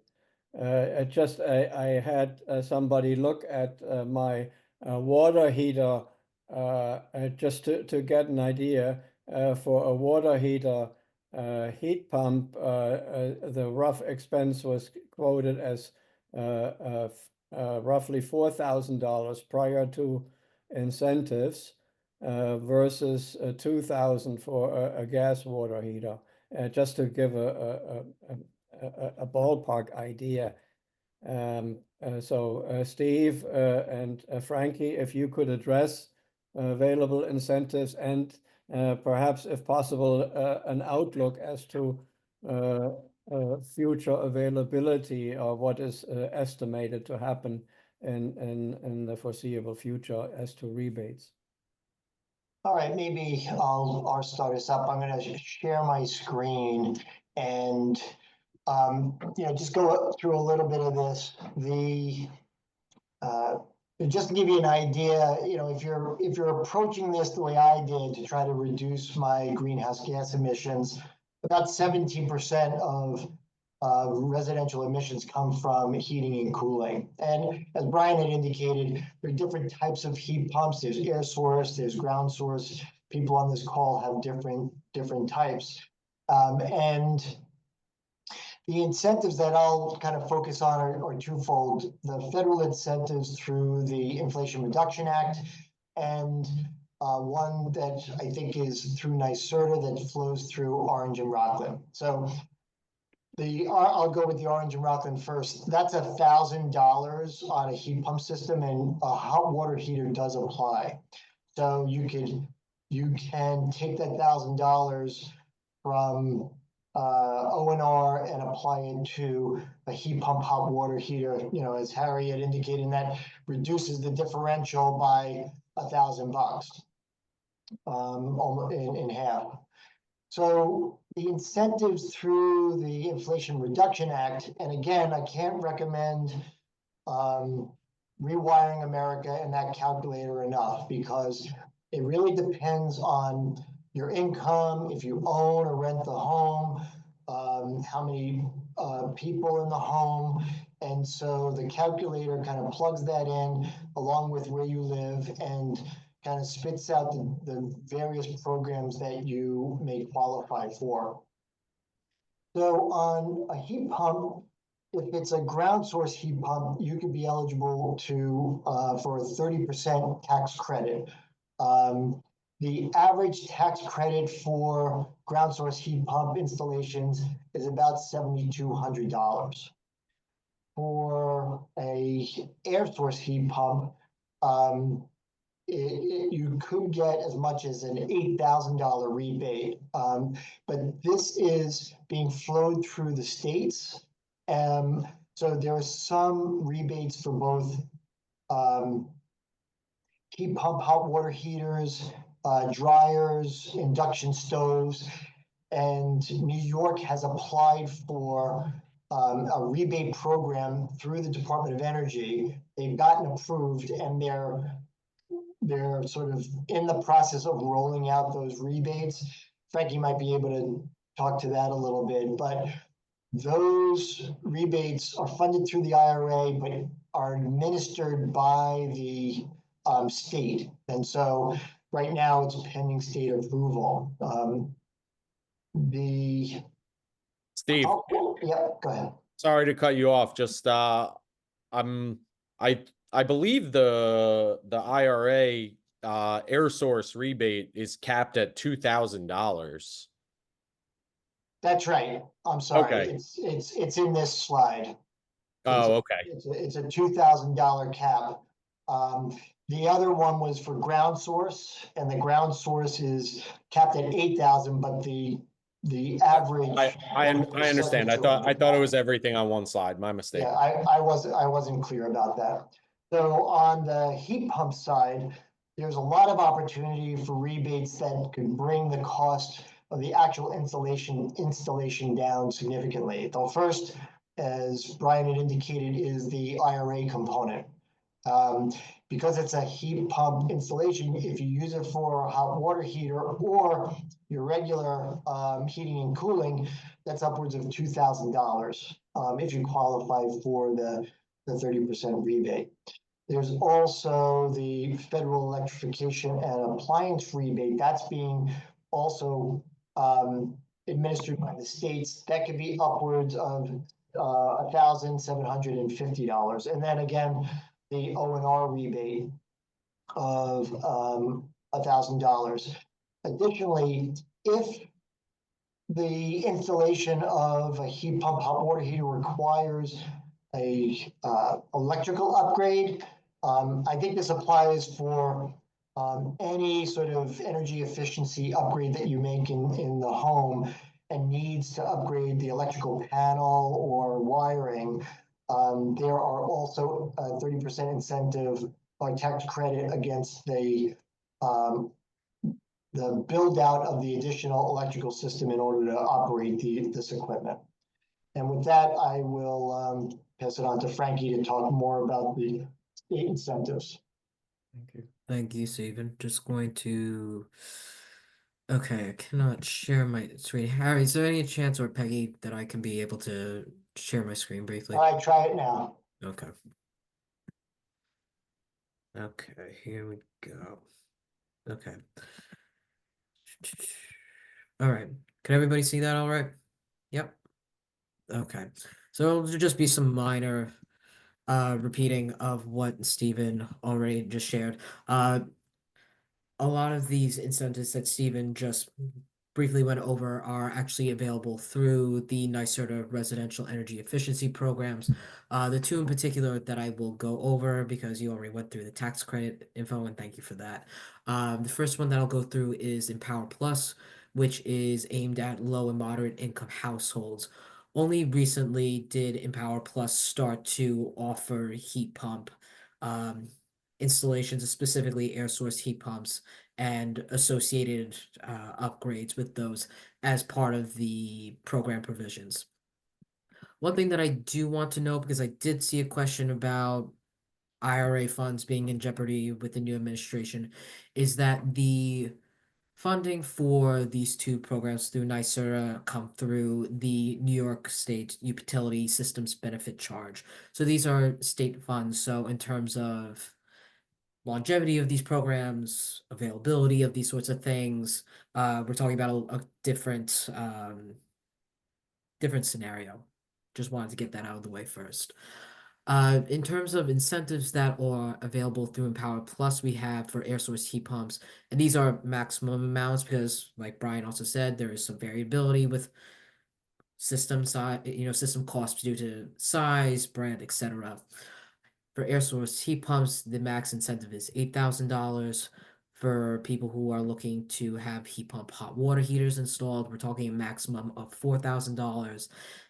I had somebody look at my water heater just to get an idea. For a water heater heat pump, the rough expense was quoted as roughly $4,000 prior to incentives versus $2,000 for a gas water heater, just to give a ballpark idea. So Steve and Frankie, if you could address available incentives and perhaps, if possible, an outlook as to future availability or what is estimated to happen in the foreseeable future as to rebates. All right, maybe I'll start us up. I'm going to share my screen and just go through a little bit of this. Just to give you an idea, if you're approaching this the way I did to try to reduce my greenhouse gas emissions, about 17% of residential emissions come from heating and cooling. And as Brian had indicated, there are different types of heat pumps. There's air source, there's ground source. People on this call have different types. And the incentives that I'll kind of focus on are twofold. The federal incentives through the Inflation Reduction Act, and one that I think is through NYSERDA that flows through Orange and Rockland. So I'll go with the Orange and Rockland first. That's $1,000 on a heat pump system, and a hot water heater does apply. So you can take that $1,000 from O&R and apply it to a heat pump hot water heater. As Harry had indicated, and that reduces the differential by $1,000, in half. So the incentives through the Inflation Reduction Act, and again, I can't recommend Rewiring America and that calculator enough, because it really depends on your income, if you own or rent the home, how many people in the home. And so the calculator kind of plugs that in along with where you live and kind of spits out the various programs that you may qualify for. So on a heat pump, if it's a ground source heat pump, you could be eligible for a 30% tax credit. The average tax credit for ground source heat pump installations is about $7,200. For a air source heat pump, you could get as much as an $8,000 rebate, but this is being flowed through the states. So there are some rebates for both heat pump hot water heaters, dryers, induction stoves, and New York has applied for a rebate program through the Department of Energy. They've gotten approved, and they're sort of in the process of rolling out those rebates. Frankie might be able to talk to that a little bit, but those rebates are funded through the IRA, but are administered by the state. And so right now it's pending state approval. Steve, Yeah, go ahead. sorry to cut you off. Just I believe the IRA air source rebate is capped at $2,000. That's right. I'm sorry. Okay. It's in this slide. Oh, okay. It's a $2,000 cap. The other one was for ground source, and the ground source is capped at 8,000, but the average. I understand. I thought it was everything on one slide. My mistake. Yeah, I wasn't clear about that. So on the heat pump side, there's a lot of opportunity for rebates that could bring the cost of the actual installation down significantly. The first, as Brian had indicated, is the IRA component. Because it's a heat pump installation, if you use it for a hot water heater or your regular heating and cooling, that's upwards of $2,000 if you qualify for the 30% rebate. There's also the federal electrification and appliance rebate. That's being also administered by the states. That could be upwards of $1,750. And then again, the O&R rebate of $1,000. Additionally, if the installation of a heat pump hot water heater requires a electrical upgrade, I think this applies for any sort of energy efficiency upgrade that you make in the home and needs to upgrade the electrical panel or wiring. There are also a 30% incentive or tax credit against the build out of the additional electrical system in order to operate this equipment. And with that, I will pass it on to Frankie to talk more about the state incentives. Thank you. Thank you, Stephen. Just going to. Okay, I cannot share my screen. Harry, is there any chance, or Peggy, that I can be able to share my screen briefly? All right, try it now. Okay. Okay, here we go. Okay. All right. Can everybody see that all right? Yep. Okay. So it'll just be some minor repeating of what Stephen already just shared. A lot of these incentives that Stephen just briefly went over are actually available through the NYSERDA residential energy efficiency programs. The two in particular that I will go over because you already went through the tax credit info, and thank you for that. The first one that I'll go through is Empower Plus, which is aimed at low and moderate income households. Only recently did Empower Plus start to offer heat pump installations, specifically air source heat pumps and associated upgrades with those as part of the program provisions. One thing that I do want to know, because I did see a question about IRA funds being in jeopardy with the new administration, is that the funding for these two programs through NYSERDA come through the New York State Utility Systems Benefit Charge. So these are state funds. So in terms of longevity of these programs, availability of these sorts of things, we're talking about a different scenario. Just wanted to get that out of the way first. In terms of incentives that are available through Empower Plus, we have for air source heat pumps, and these are maximum amounts because, like Brian also said, there is some variability with system size, system costs due to size, brand, etc. For air source heat pumps, the max incentive is $8,000. For people who are looking to have heat pump hot water heaters installed, we're talking a maximum of $4,000.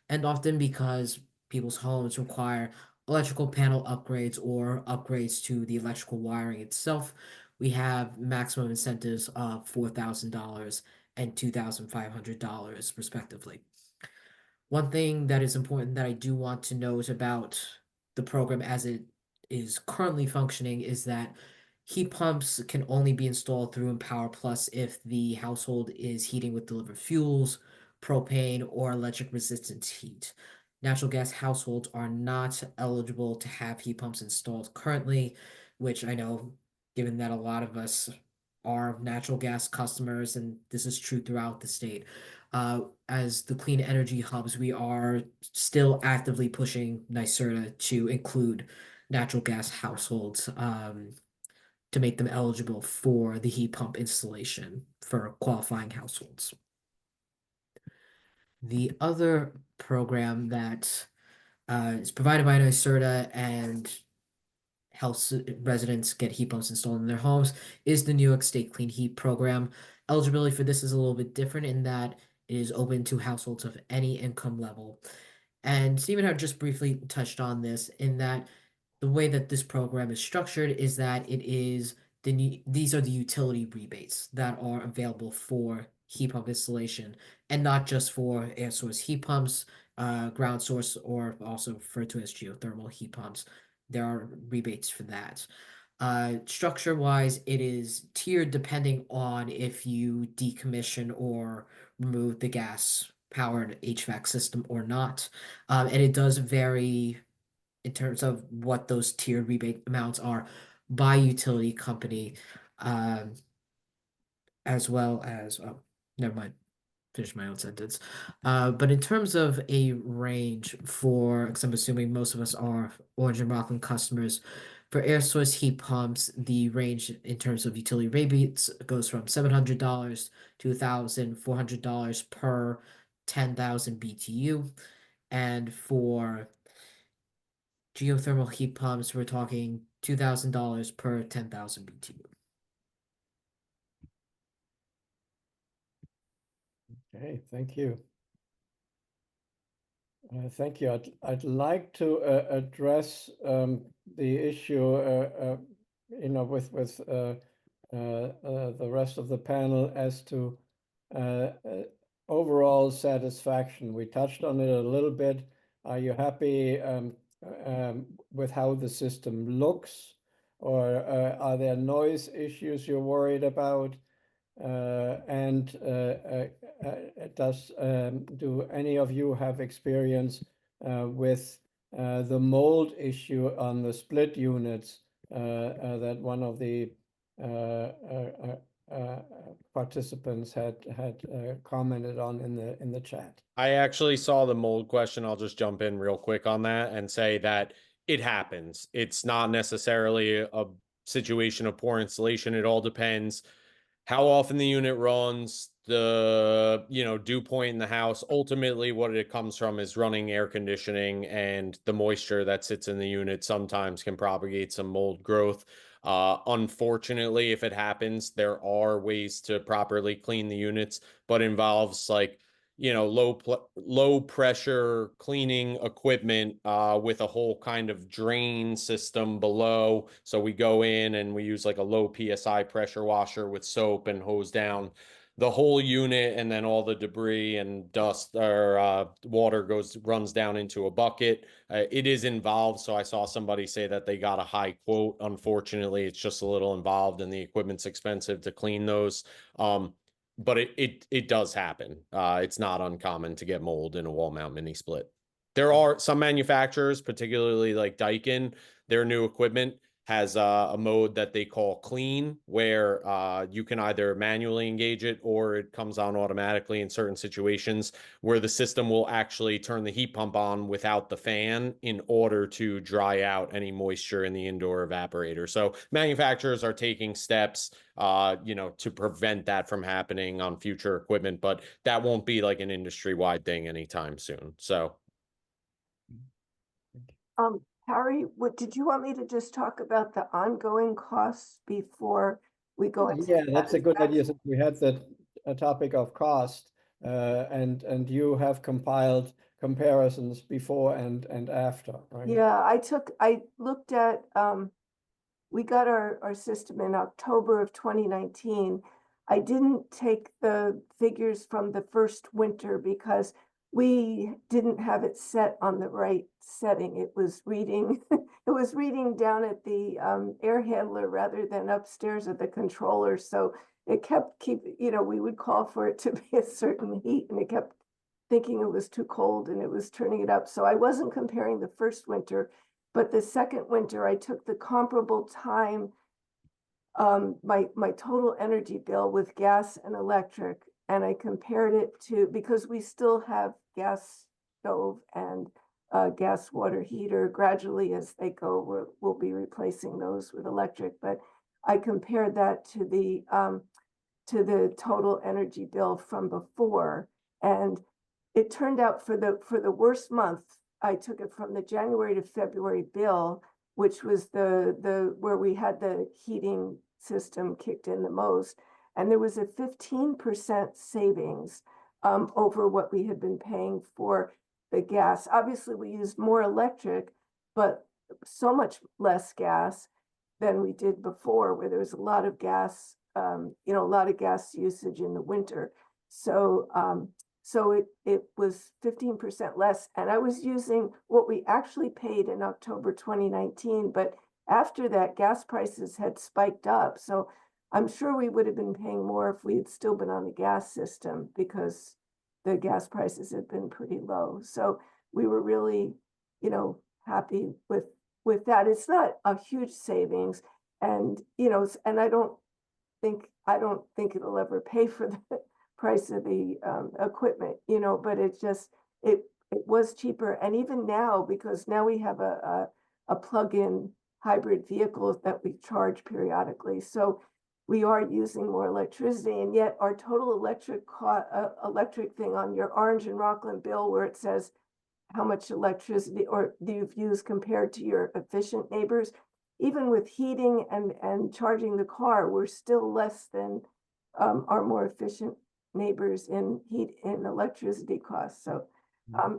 And often because people's homes require electrical panel upgrades or upgrades to the electrical wiring itself, we have maximum incentives of $4,000 and $2,500 respectively. One thing that is important that I do want to note about the program as it is currently functioning is that heat pumps can only be installed through Empower Plus if the household is heating with delivered fuels, propane, or electric resistance heat. Natural gas households are not eligible to have heat pumps installed currently, which I know, given that a lot of us are natural gas customers, and this is true throughout the state. As the clean energy hubs, we are still actively pushing NYSERDA to include natural gas households to make them eligible for the heat pump installation for qualifying households. The other program that is provided by NYSERDA and residents get heat pumps installed in their homes is the New York State Clean Heat Program. Eligibility for this is a little bit different in that it is open to households of any income level. And Stephen had just briefly touched on this in that the way that this program is structured is that these are the utility rebates that are available for heat pump installation, and not just for air source heat pumps, ground source, or also referred to as geothermal heat pumps. There are rebates for that. Structure-wise, it is tiered depending on if you decommission or remove the gas-powered HVAC system or not. And it does vary in terms of what those tiered rebate amounts are by utility company, as well as, oh, never mind. Finish my own sentence. But in terms of a range for, because I'm assuming most of us are Orange and Rockland customers, for air source heat pumps, the range in terms of utility rebates goes from $700 to $1,400 per 10,000 BTU. And for geothermal heat pumps, we're talking $2,000 per 10,000 BTU. Okay, thank you. Thank you. I'd like to address the issue, with the rest of the panel as to overall satisfaction. We touched on it a little bit. Are you happy with how the system looks, or are there noise issues you're worried about? Do any of you have experience with the mold issue on the split units that one of the participants had commented on in the chat? I actually saw the mold question. I'll just jump in real quick on that and say that it happens. It's not necessarily a situation of poor installation. It all depends how often the unit runs, the dew point in the house. Ultimately, what it comes from is running air conditioning, and the moisture that sits in the unit sometimes can propagate some mold growth. Unfortunately, if it happens, there are ways to properly clean the units, but involves low pressure cleaning equipment with a whole kind of drain system below. So we go in and we use like a low PSI pressure washer with soap and hose down the whole unit, and then all the debris and dust or water runs down into a bucket. It is involved, so I saw somebody say that they got a high quote. Unfortunately, it's just a little involved, and the equipment's expensive to clean those. But it does happen. It's not uncommon to get mold in a wall mount mini split. There are some manufacturers, particularly like Daikin, their new equipment has a mode that they call clean, where you can either manually engage it or it comes on automatically in certain situations, where the system will actually turn the heat pump on without the fan in order to dry out any moisture in the indoor evaporator. So manufacturers are taking steps to prevent that from happening on future equipment, but that won't be like an industry-wide thing anytime soon. So Harry, did you want me to just talk about the ongoing costs before we go into? Yeah, that's a good idea. Since we had the topic of cost, and you have compiled comparisons before and after, right? Yeah, I looked at, we got our system in October of 2019. I didn't take the figures from the first winter because we didn't have it set on the right setting. It was reading, it was reading down at the air handler rather than upstairs at the controller. So it kept we would call for it to be a certain heat, and it kept thinking it was too cold and it was turning it up. So I wasn't comparing the first winter, but the second winter I took the comparable time, my total energy bill with gas and electric, and I compared it to, because we still have gas stove and gas water heater. Gradually as they go, we'll be replacing those with electric, but I compared that to the total energy bill from before, and it turned out for the worst month, I took it from the January to February bill, which was the where we had the heating system kicked in the most, and there was a 15% savings over what we had been paying for the gas. Obviously, we used more electric, but so much less gas than we did before, where there was a lot of gas, a lot of gas usage in the winter. So it was 15% less, and I was using what we actually paid in October 2019, but after that, gas prices had spiked up. So I'm sure we would have been paying more if we had still been on the gas system, because the gas prices had been pretty low. So we were really, happy with that. It's not a huge savings, and and I don't think it'll ever pay for the price of the equipment, but it was cheaper. And even now, because now we have a plug-in hybrid vehicle that we charge periodically, so we are using more electricity, and yet our total electric thing on your Orange and Rockland bill, where it says how much electricity or you've used compared to your efficient neighbors, even with heating and charging the car, we're still less than our more efficient neighbors in heat and electricity costs. So,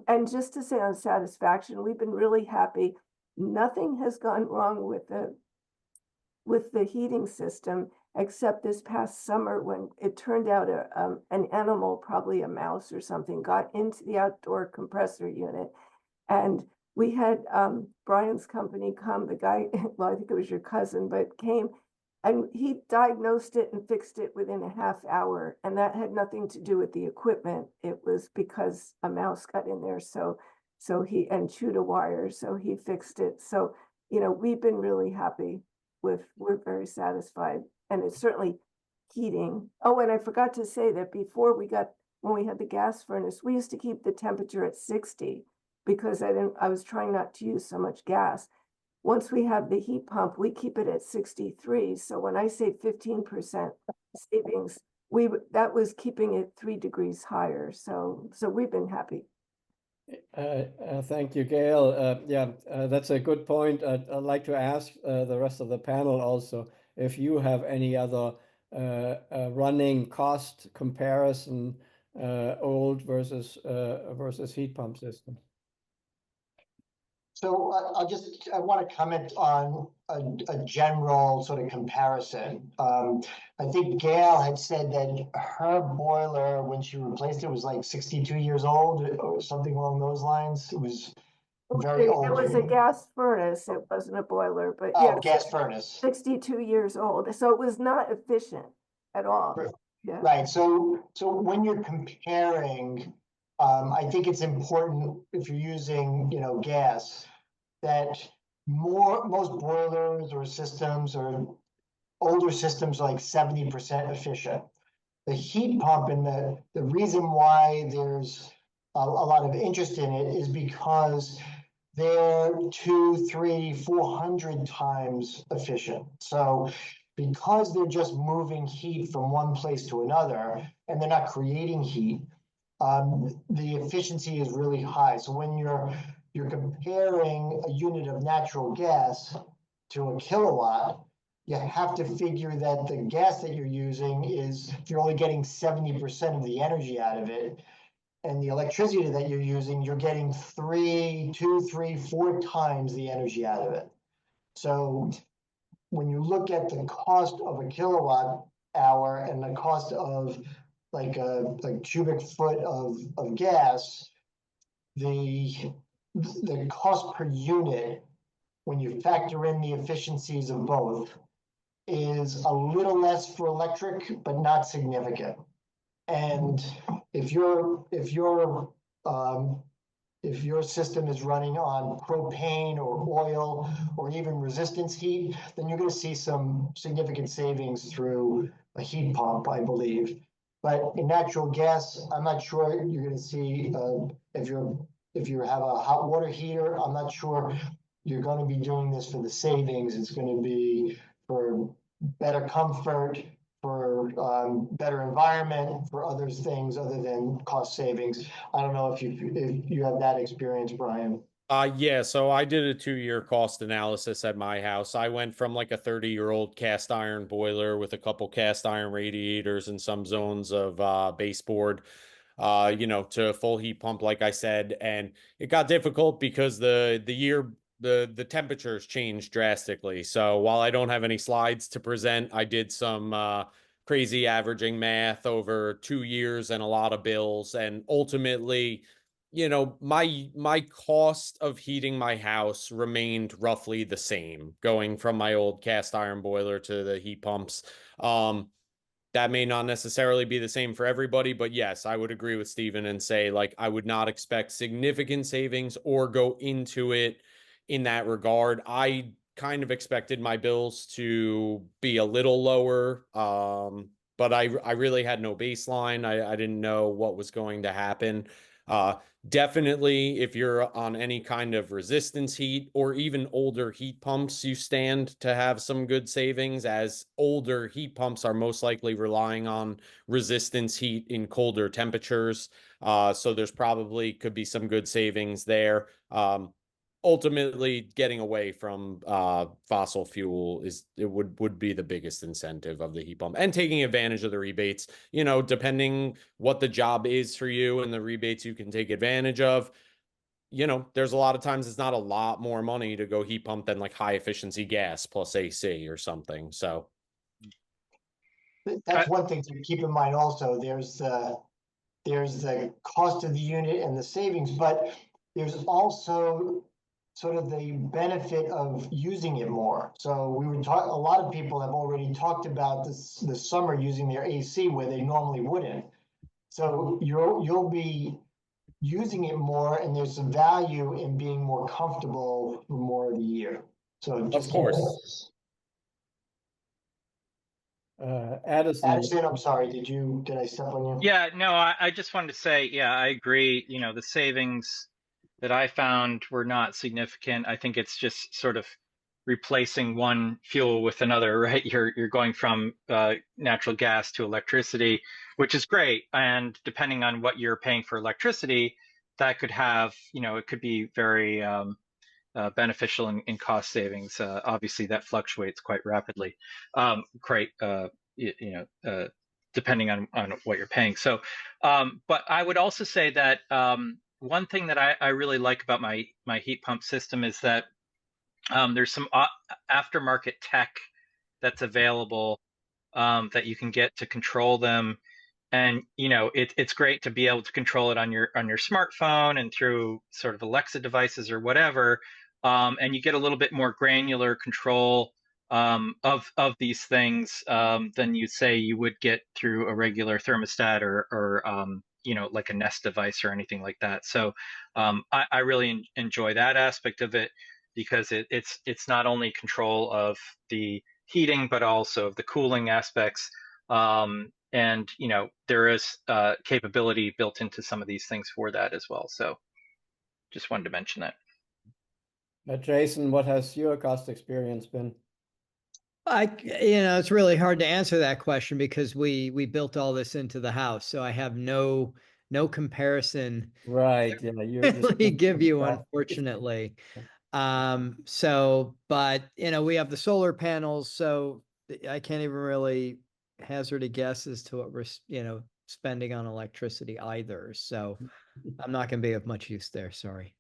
and just to say on satisfaction, we've been really happy. Nothing has gone wrong with the heating system, except this past summer when it turned out an animal, probably a mouse or something, got into the outdoor compressor unit. And we had Brian's company come, the guy, well, I think it was your cousin, but came, and he diagnosed it and fixed it within a half hour. And that had nothing to do with the equipment. It was because a mouse got in there. So he, and chewed a wire, so he fixed it. So, we've been really happy we're very satisfied. And it's certainly heating. Oh, and I forgot to say that before when we had the gas furnace, we used to keep the temperature at 60 because I was trying not to use so much gas. Once we have the heat pump, we keep it at 63. So when I say 15% savings, that was keeping it 3 degrees higher. So we've been happy. Thank you, Gail. That's a good point. I'd like to ask the rest of the panel also if you have any other running cost comparison, old versus heat pump system. So I want to comment on a general sort of comparison. I think Gail had said that her boiler, when she replaced it, was like 62 years old or something along those lines. It was very old. It was a gas furnace. It wasn't a boiler, but yeah, gas furnace. 62 years old. So it was not efficient at all. Right. Yeah. Right. So when you're comparing, I think it's important if you're using, gas, that most boilers or systems or older systems like 70% efficient. The heat pump, and the reason why there's a lot of interest in it is because they're 200, 300, 400 times efficient. So because they're just moving heat from one place to another and they're not creating heat, the efficiency is really high. So when you're comparing a unit of natural gas to a kilowatt, you have to figure that the gas that you're using you're only getting 70% of the energy out of it. And the electricity that you're using, you're getting 2, 3, 4 times the energy out of it. So when you look at the cost of a kilowatt hour and the cost of like a cubic foot of gas, the cost per unit, when you factor in the efficiencies of both, is a little less for electric, but not significant. And if your system is running on propane or oil or even resistance heat, then you're going to see some significant savings through a heat pump, I believe. But in natural gas, I'm not sure you're going to see if you have a hot water heater. I'm not sure you're going to be doing this for the savings. It's going to be for better comfort, for better environment, for other things other than cost savings. I don't know if you have that experience, Brian. Yeah, so I did a 2-year cost analysis at my house. I went from like a 30-year-old cast iron boiler with a couple cast iron radiators and some zones of baseboard, to a full heat pump, like I said. And it got difficult because the temperatures changed drastically. So while I don't have any slides to present, I did some crazy averaging math over 2 years and a lot of bills. And ultimately, my cost of heating my house remained roughly the same, going from my old cast iron boiler to the heat pumps. That may not necessarily be the same for everybody, but yes, I would agree with Stephen and say, like, I would not expect significant savings or go into it in that regard. I kind of expected my bills to be a little lower, but I really had no baseline. I didn't know what was going to happen. Definitely, if you're on any kind of resistance heat or even older heat pumps, you stand to have some good savings, as older heat pumps are most likely relying on resistance heat in colder temperatures. So there's probably could be some good savings there. Ultimately, getting away from fossil fuel would be the biggest incentive of the heat pump, and taking advantage of the rebates. Depending what the job is for you and the rebates you can take advantage of. There's a lot of times it's not a lot more money to go heat pump than like high efficiency gas plus AC or something. So that's one thing to keep in mind. Also, there's the cost of the unit and the savings, but there's also sort of the benefit of using it more. So a lot of people have already talked about this summer using their AC where they normally wouldn't. So you'll be using it more, and there's some value in being more comfortable for more of the year. So just of course. Addison, I'm sorry, did I step on you? Yeah, no, I just wanted to say, yeah, I agree. The savings that I found were not significant. I think it's just sort of replacing one fuel with another, right? You're going from natural gas to electricity, which is great. And depending on what you're paying for electricity, that could have, it could be very beneficial in cost savings. Obviously, that fluctuates quite rapidly, depending on what you're paying. So, but I would also say that one thing that I really like about my heat pump system is that there's some aftermarket tech that's available that you can get to control them. And it's great to be able to control it on your smartphone and through sort of Alexa devices or whatever, and you get a little bit more granular control of these things than you say you would get through a regular thermostat or like a Nest device or anything like that. So I really enjoy that aspect of it, because it's not only control of the heating but also of the cooling aspects. And there is capability built into some of these things for that as well. So just wanted to mention that. Jason, what has your cost experience been? It's really hard to answer that question because we built all this into the house, so I have no comparison. Right. Yeah. Really give you, unfortunately. But we have the solar panels, so I can't even really hazard a guess as to what we're spending on electricity either. So I'm not going to be of much use there. Sorry.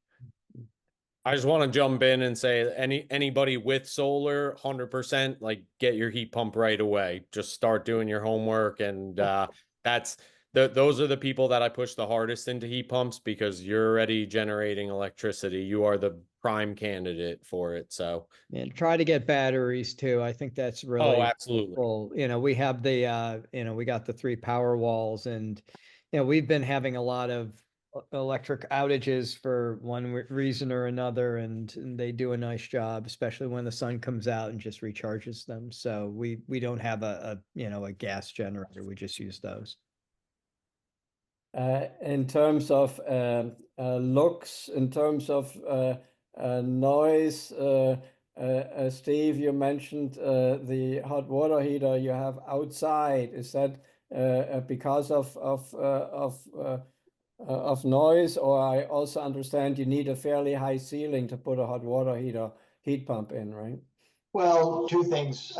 I just want to jump in and say anybody with solar, 100%, like get your heat pump right away. Just start doing your homework, and those are the people that I push the hardest into heat pumps because you're already generating electricity. You are the prime candidate for it. So And try to get batteries too. I think that's really absolutely. helpful. We have the we got the 3 power walls, and we've been having a lot of electric outages for one reason or another, and they do a nice job, especially when the sun comes out and just recharges them. So we don't have a gas generator. We just use those. In terms of looks, in terms of noise, Steve, you mentioned the hot water heater you have outside. Is that because of noise, or I also understand you need a fairly high ceiling to put a hot water heat pump in, right? Well, two things.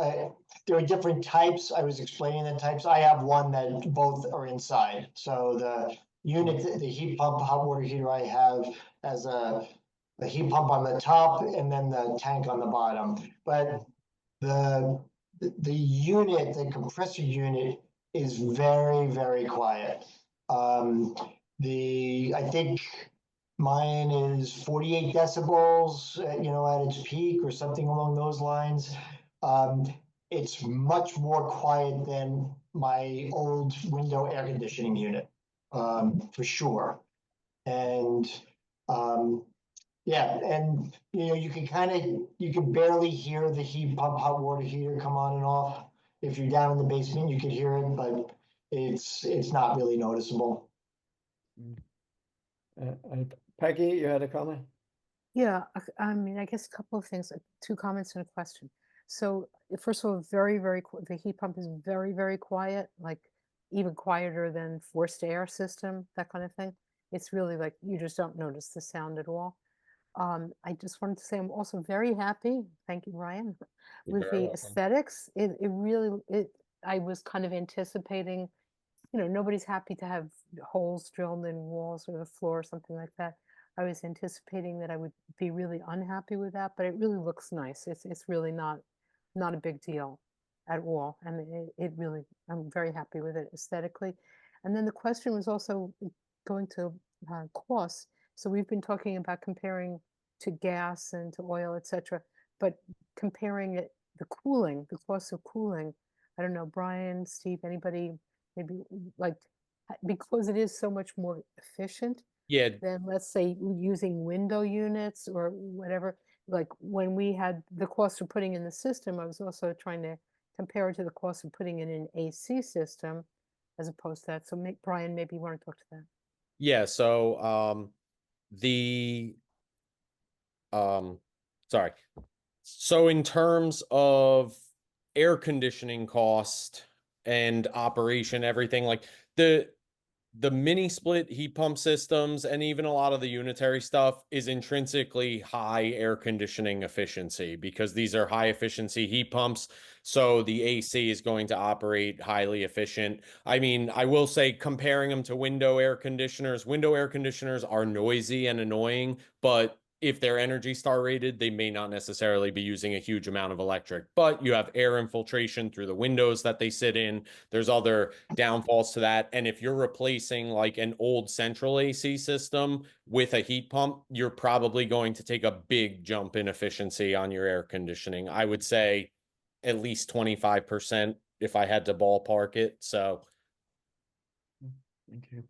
There are different types. I was explaining the types. I have one that both are inside. So the unit, the heat pump hot water heater I have has a heat pump on the top and then the tank on the bottom. But the unit, the compressor unit, is very, very quiet. I think mine is 48 decibels, at its peak or something along those lines. It's much more quiet than my old window air conditioning unit, for sure. And yeah, and you can barely hear the heat pump hot water heater come on and off. If you're down in the basement, you can hear it, but it's not really noticeable. Peggy, you had a comment? Yeah, I mean, I guess a couple of things, 2 comments and a question. So first of all, the heat pump is very, very quiet, like even quieter than forced air system, that kind of thing. It's really like you just don't notice the sound at all. I just wanted to say I'm also very happy, thank you, Ryan, You're with very the welcome. aesthetics. I was kind of anticipating, nobody's happy to have holes drilled in walls or the floor or something like that. I was anticipating that I would be really unhappy with that, but it really looks nice. It's really not a big deal at all, and I'm very happy with it aesthetically. And then the question was also going to costs. So we've been talking about comparing to gas and to oil, etc., but comparing it, the cost of cooling. I don't know, Brian, Steve, anybody, maybe like because it is so much more efficient Yeah, than, let's say, using window units or whatever. Like when we had the cost of putting in the system, I was also trying to compare it to the cost of putting in an AC system as opposed to that. So Brian, maybe you want to talk to that. yeah. So sorry. So in terms of air conditioning cost and operation, everything like the mini split heat pump systems and even a lot of the unitary stuff is intrinsically high air conditioning efficiency because these are high efficiency heat pumps. So the AC is going to operate highly efficient. I mean, I will say comparing them to window air conditioners are noisy and annoying, but if they're Energy Star rated, they may not necessarily be using a huge amount of electric, but you have air infiltration through the windows that they sit in. There's other downfalls to that. And if you're replacing like an old central AC system with a heat pump, you're probably going to take a big jump in efficiency on your air conditioning. I would say at least 25% if I had to ballpark it. So thank you.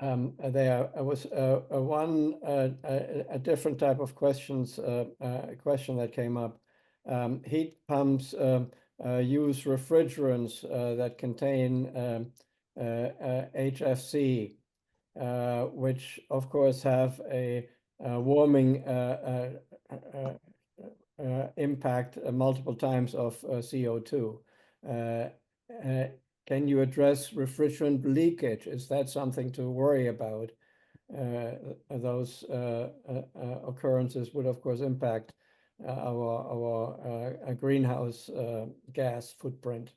There was a different type of question that came up. Heat pumps use refrigerants that contain HFC, which of course have a warming impact multiple times of CO2. Can you address refrigerant leakage? Is that something to worry about? Those occurrences would, of course, impact our greenhouse gas footprint.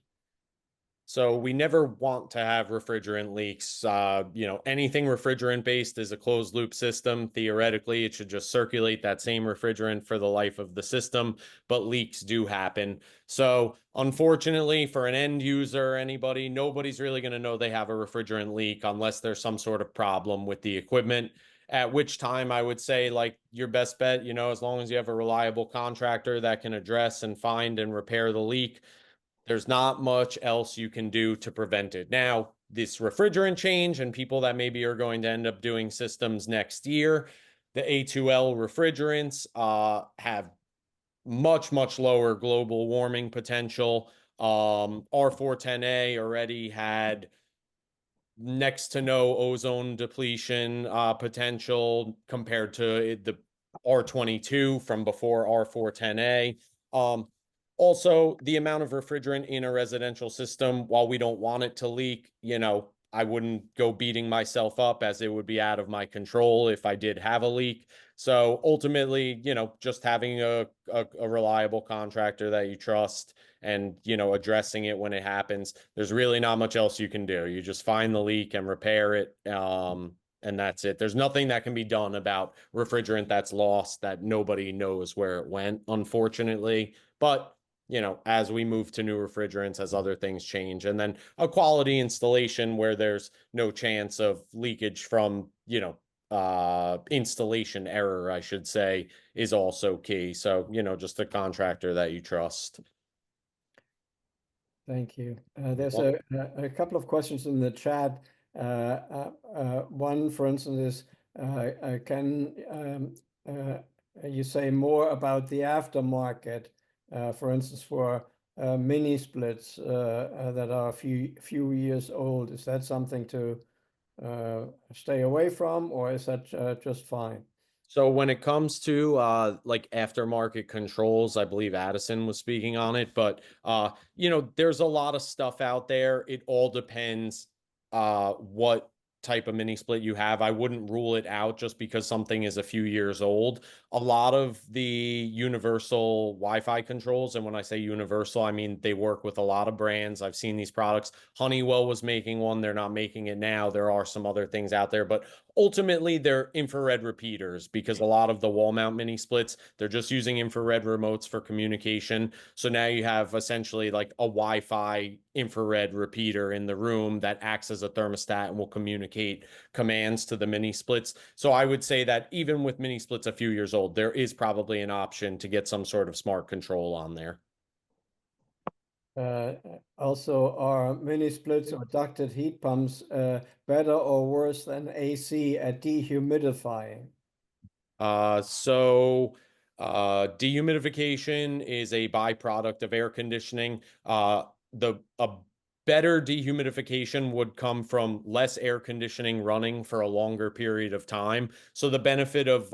So we never want to have refrigerant leaks. Anything refrigerant based is a closed loop system. Theoretically, it should just circulate that same refrigerant for the life of the system, but leaks do happen. So unfortunately, for an end user, anybody, nobody's really going to know they have a refrigerant leak unless there's some sort of problem with the equipment. At which time I would say, like, your best bet, as long as you have a reliable contractor that can address and find and repair the leak, there's not much else you can do to prevent it. Now, this refrigerant change and people that maybe are going to end up doing systems next year, the A2L refrigerants have much, much lower global warming potential. R410A already had next to no ozone depletion potential compared to the R22 from before R410A. Also, the amount of refrigerant in a residential system, while we don't want it to leak, I wouldn't go beating myself up, as it would be out of my control if I did have a leak. So ultimately, just having a reliable contractor that you trust and, addressing it when it happens, there's really not much else you can do. You just find the leak and repair it. And that's it. There's nothing that can be done about refrigerant that's lost that nobody knows where it went, unfortunately. But as we move to new refrigerants, as other things change, and then a quality installation where there's no chance of leakage from, installation error, I should say, is also key. So, just a contractor that you trust. Thank you. There's a couple of questions in the chat. One, for instance, is can you say more about the aftermarket, for instance, for mini splits that are a few years old? Is that something to stay away from, or is that just fine? So when it comes to like aftermarket controls, I believe Addison was speaking on it, but there's a lot of stuff out there. It all depends what type of mini split you have. I wouldn't rule it out just because something is a few years old. A lot of the universal Wi-Fi controls, and when I say universal, I mean they work with a lot of brands. I've seen these products. Honeywell was making one. They're not making it now. There are some other things out there, but ultimately they're infrared repeaters, because a lot of the wall mount mini splits, they're just using infrared remotes for communication. So now you have essentially like a Wi-Fi infrared repeater in the room that acts as a thermostat and will communicate commands to the mini splits. So I would say that even with mini splits a few years old, there is probably an option to get some sort of smart control on there. Also, are mini splits or ducted heat pumps better or worse than AC at dehumidifying? Dehumidification is a byproduct of air conditioning. A better dehumidification would come from less air conditioning running for a longer period of time. So the benefit of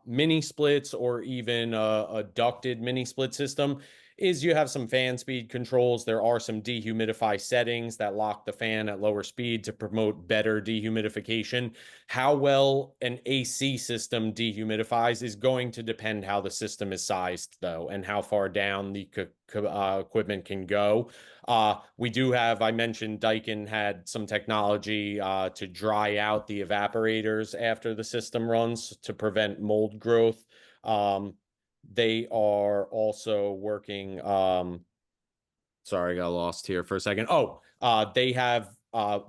mini splits, or even a ducted mini split system, is you have some fan speed controls. There are some dehumidify settings that lock the fan at lower speed to promote better dehumidification. How well an AC system dehumidifies is going to depend how the system is sized, though, and how far down the equipment can go. We do have, I mentioned Daikin had some technology to dry out the evaporators after the system runs to prevent mold growth. They are also working, sorry, I got lost here for a second. They have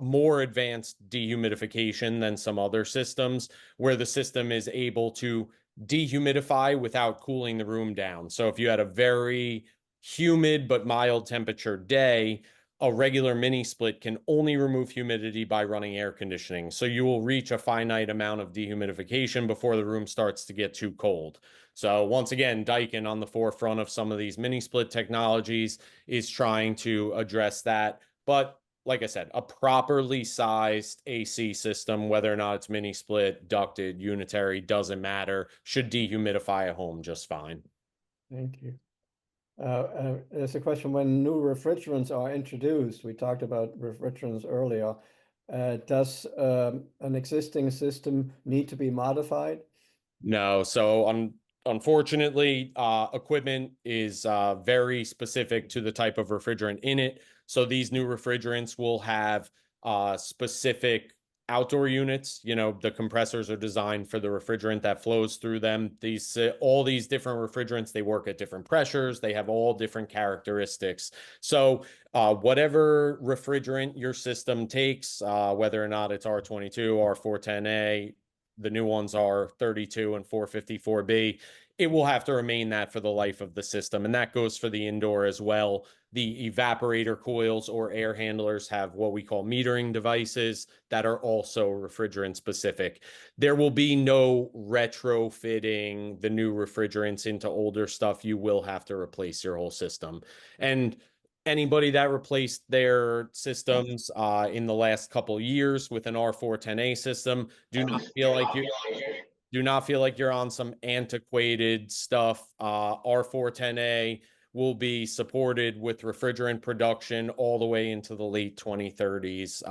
more advanced dehumidification than some other systems, where the system is able to dehumidify without cooling the room down. So if you had a very humid but mild temperature day, a regular mini split can only remove humidity by running air conditioning. So you will reach a finite amount of dehumidification before the room starts to get too cold. So once again, Daikin, on the forefront of some of these mini split technologies, is trying to address that. But like I said, a properly sized AC system, whether or not it's mini split, ducted, unitary, doesn't matter, should dehumidify a home just fine. Thank you. There's a question: when new refrigerants are introduced, we talked about refrigerants earlier, does an existing system need to be modified? No. So unfortunately, equipment is very specific to the type of refrigerant in it. So these new refrigerants will have specific outdoor units. You know, the compressors are designed for the refrigerant that flows through them. These all these different refrigerants, they work at different pressures. They have all different characteristics. So whatever refrigerant your system takes, whether or not it's R22, R410A, the new ones are 32 and 454B, it will have to remain that for the life of the system. And that goes for the indoor as well. The evaporator coils or air handlers have what we call metering devices that are also refrigerant specific. There will be no retrofitting the new refrigerants into older stuff. You will have to replace your whole system. And anybody that replaced their systems in the last couple years with an R410A system, do not feel like you're on some antiquated stuff. R410A will be supported with refrigerant production all the way into the late 2030s.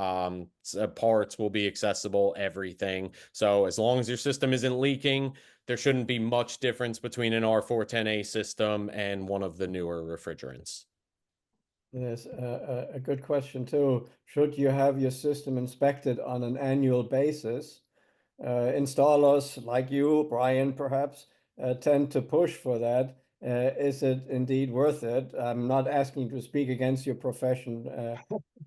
Parts will be accessible, everything. So as long as your system isn't leaking, there shouldn't be much difference between an R410A system and one of the newer refrigerants. Yes, a good question too. Should you have your system inspected on an annual basis? Installers like you, Brian, perhaps, tend to push for that. Is it indeed worth it? I'm not asking to speak against your profession.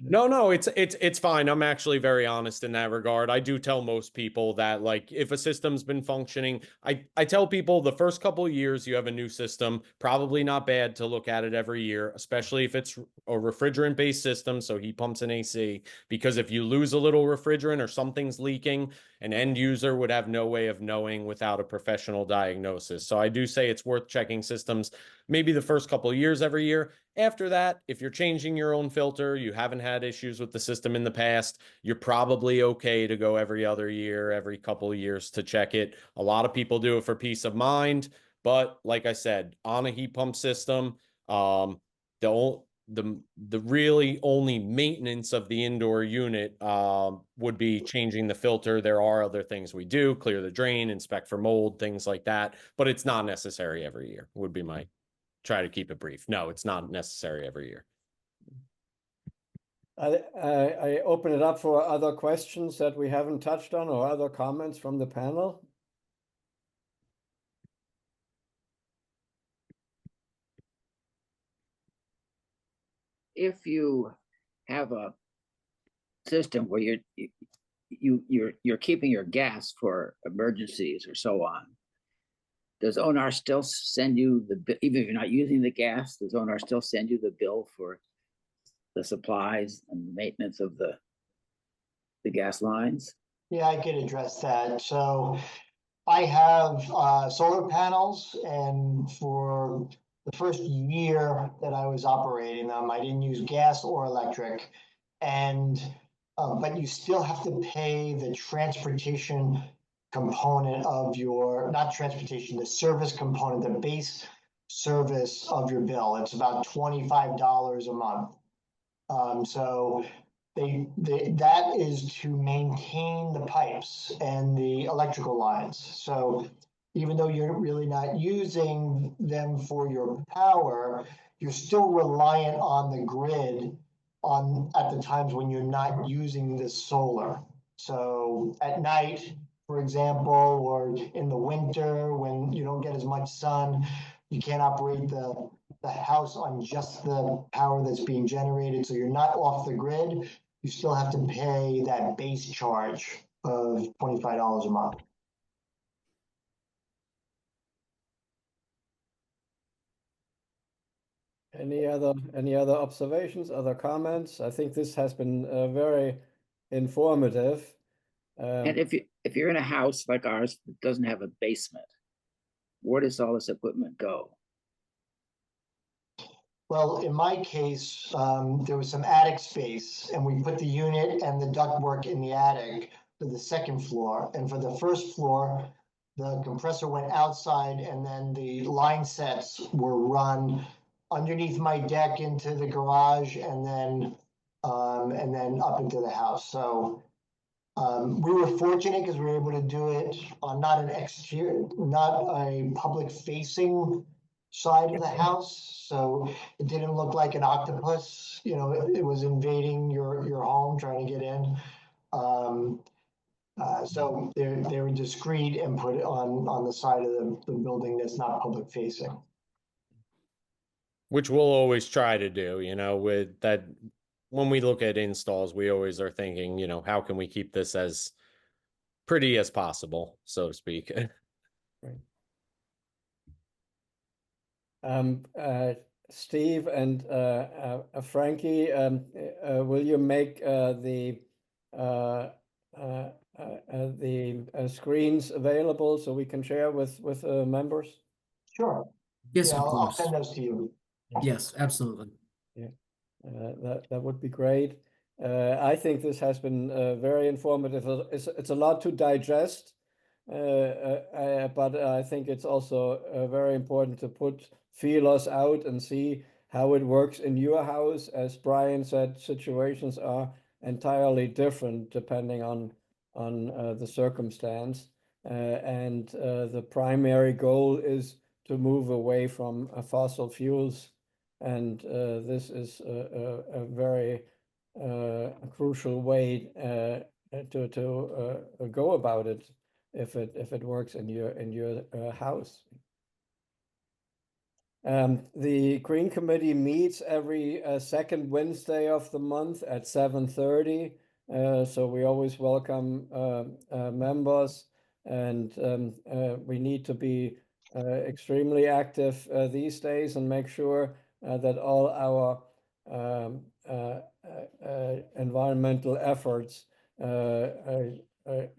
No, it's fine. I'm actually very honest in that regard. I do tell most people that, like, if a system's been functioning, I tell people the first couple of years you have a new system, probably not bad to look at it every year, especially if it's a refrigerant-based system, so heat pumps and AC, because if you lose a little refrigerant or something's leaking, an end user would have no way of knowing without a professional diagnosis. So I do say it's worth checking systems maybe the first couple of years every year. After that, if you're changing your own filter, you haven't had issues with the system in the past, you're probably okay to go every other year, every couple of years to check it. A lot of people do it for peace of mind, but like I said, on a heat pump system, the really only maintenance of the indoor unit would be changing the filter. There are other things we do, clear the drain, inspect for mold, things like that, but it's not necessary every year, would be my try to keep it brief. No, it's not necessary every year. I open it up for other questions that we haven't touched on or other comments from the panel. If you have a system where you're keeping your gas for emergencies or so on, does ONR still send you the, even if you're not using the gas, does ONR still send you the bill for the supplies and the maintenance of the gas lines? Yeah, I could address that. So I have solar panels, and for the first year that I was operating them, I didn't use gas or electric. And but you still have to pay the transportation component of your, not transportation, the service component, the base service of your bill. It's about $25 a month. So that is to maintain the pipes and the electrical lines. So even though you're really not using them for your power, you're still reliant on the grid at the times when you're not using the solar. So at night, for example, or in the winter when you don't get as much sun, you can't operate the house on just the power that's being generated. So you're not off the grid. You still have to pay that base charge of $25 a month. Any other observations, other comments? I think this has been very informative. And if you're in a house like ours that doesn't have a basement, where does all this equipment go? Well, in my case, there was some attic space, and we put the unit and the ductwork in the attic for the second floor. And for the first floor, the compressor went outside, and then the line sets were run underneath my deck into the garage, and then up into the house. So we were fortunate because we were able to do it on not an exterior, not a public facing side of the house, so it didn't look like an octopus. You know, it was invading your home, trying to get in. So they were discreet and put it on the side of the building that's not public facing. Which we'll always try to do, you know, with that. When we look at installs, we always are thinking, you know, how can we keep this as pretty as possible, so to speak. Steve and Frankie, will you make the screens available so we can share with members? Sure. Yes, Yeah, of I'll course. send those to you. Yes, absolutely. That would be great. I think this has been very informative. It's a lot to digest, but I think it's also very important to put feelers out and see how it works in your house. As Brian said, situations are entirely different depending on the circumstance, and the primary goal is to move away from fossil fuels. And this is a very crucial way to go about it if it works in your house. The Green Committee meets every second Wednesday of the month at 7:30. So we always welcome members, and we need to be extremely active these days and make sure that all our environmental efforts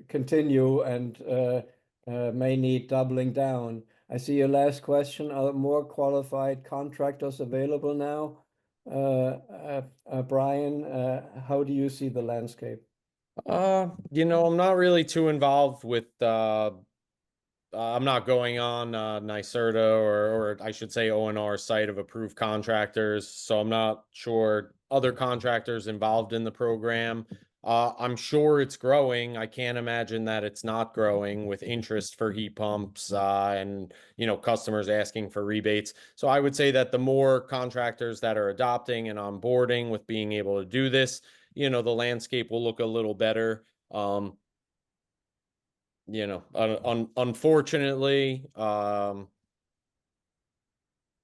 continue and may need doubling down. I see your last question. Are more qualified contractors available now? Brian, how do you see the landscape? You know, I'm not really too involved with I'm not going on NYSERDA or I should say ONR site of approved contractors, so I'm not sure other contractors involved in the program. I'm sure it's growing. I can't imagine that it's not growing with interest for heat pumps and, you know, customers asking for rebates. So I would say that the more contractors that are adopting and onboarding with being able to do this, you know, the landscape will look a little better. You know, unfortunately,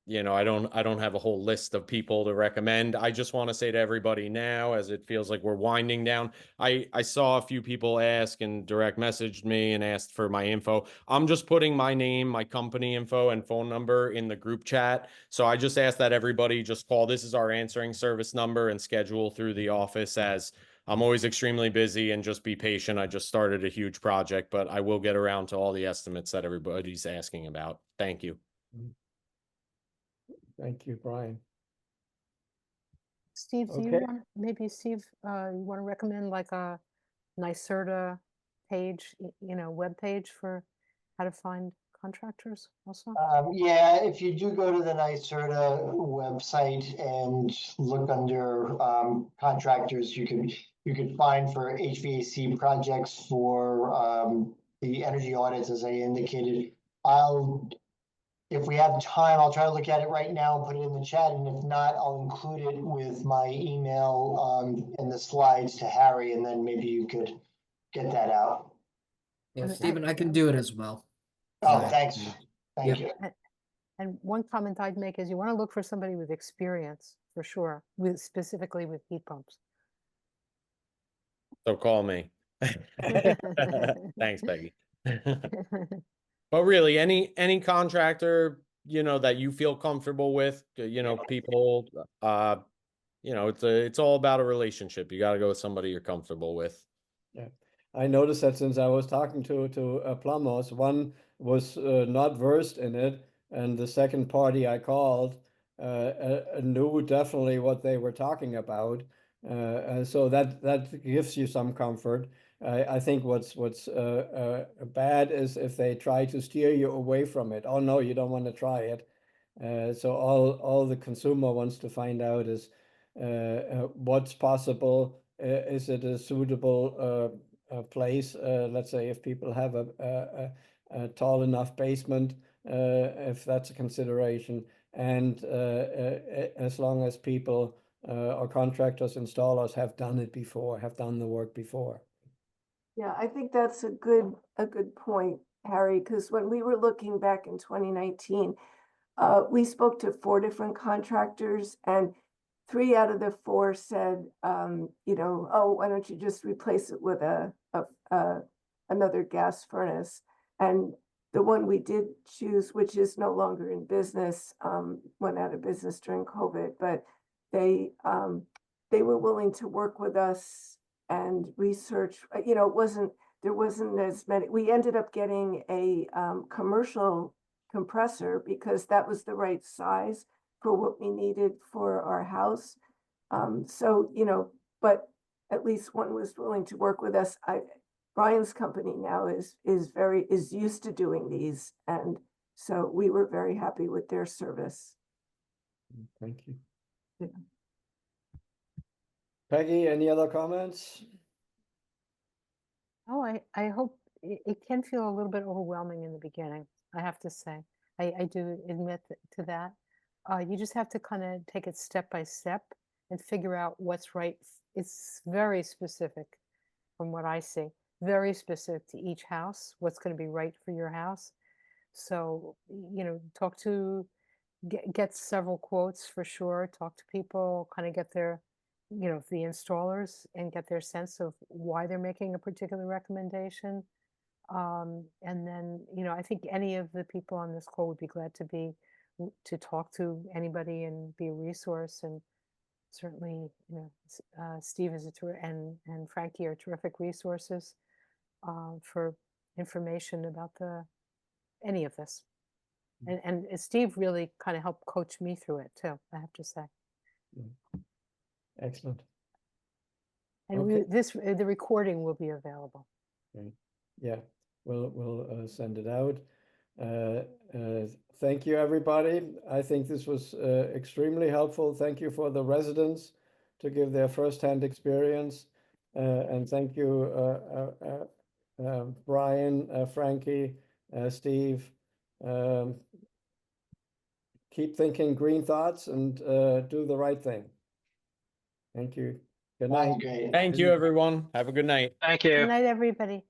you know, I don't have a whole list of people to recommend. I just want to say to everybody now, as it feels like we're winding down, I saw a few people ask and direct messaged me and asked for my info. I'm just putting my name, my company info and phone number in the group chat. So I just ask that everybody just call. This is our answering service number and schedule through the office, as I'm always extremely busy, and just be patient. I just started a huge project, but I will get around to all the estimates that everybody's asking about. Thank you. Thank you, Brian. Steve, do you Okay. want, maybe Steve, you want to recommend like a NYSERDA page, you know, web page for how to find contractors also? Yeah, if you do go to the NYSERDA website and look under contractors, you could find for HVAC projects for the energy audits, as I indicated. If we have time, I'll try to look at it right now and put it in the chat, and if not, I'll include it with my email in the slides to Harry, and then maybe you could get that out. Yeah, And Stephen, I can do it as well. Oh, thanks. Yep. Thank you. And one comment I'd make is you want to look for somebody with experience, for sure, specifically with heat pumps. So call me. Thanks, Peggy. But really, any contractor, you know, that you feel comfortable with, you know, people, you know, it's all about a relationship. You got to go with somebody you're comfortable with. Yeah, I noticed that since I was talking to plumbers, one was not versed in it, and the second party I called knew definitely what they were talking about. So that gives you some comfort. I think what's bad is if they try to steer you away from it. Oh no, you don't want to try it. So all the consumer wants to find out is what's possible. Is it a suitable place? Let's say if people have a tall enough basement, if that's a consideration. And as long as people or contractors, installers have done it before, have done the work before. Yeah, I think that's a good point, Harry, because when we were looking back in 2019, we spoke to 4 different contractors, and 3 out of the 4 said, you know, oh, why don't you just replace it with another gas furnace? And the one we did choose, which is no longer in business, went out of business during COVID, but they were willing to work with us and research. You know, there wasn't as many. We ended up getting a commercial compressor because that was the right size for what we needed for our house. So, you know, but at least one was willing to work with us. Brian's company now is used to doing these, and so we were very happy with their service. Thank you. Yeah. Peggy, any other comments? Oh, I hope it can feel a little bit overwhelming in the beginning, I have to say. I do admit to that. You just have to kind of take it step by step and figure out what's right. It's very specific from what I see, very specific to each house, what's going to be right for your house. So, you know, get several quotes for sure, talk to people, kind of get their, you know, the installers, and get their sense of why they're making a particular recommendation. And then, you know, I think any of the people on this call would be glad to talk to anybody and be a resource. And certainly, you know, Steve and Frankie are terrific resources for information about any of this. And Steve really kind of helped coach me through it too, I have to say. Excellent. And Okay. the recording will be available. Okay. Yeah, we'll send it out. Thank you, everybody. I think this was extremely helpful. Thank you for the residents to give their firsthand experience. And thank you, Brian, Frankie, Steve. Keep thinking green thoughts and do the right thing. Thank you. Good night. Great. Thank you, everyone. Have a good night. Thank you. Good night, everybody.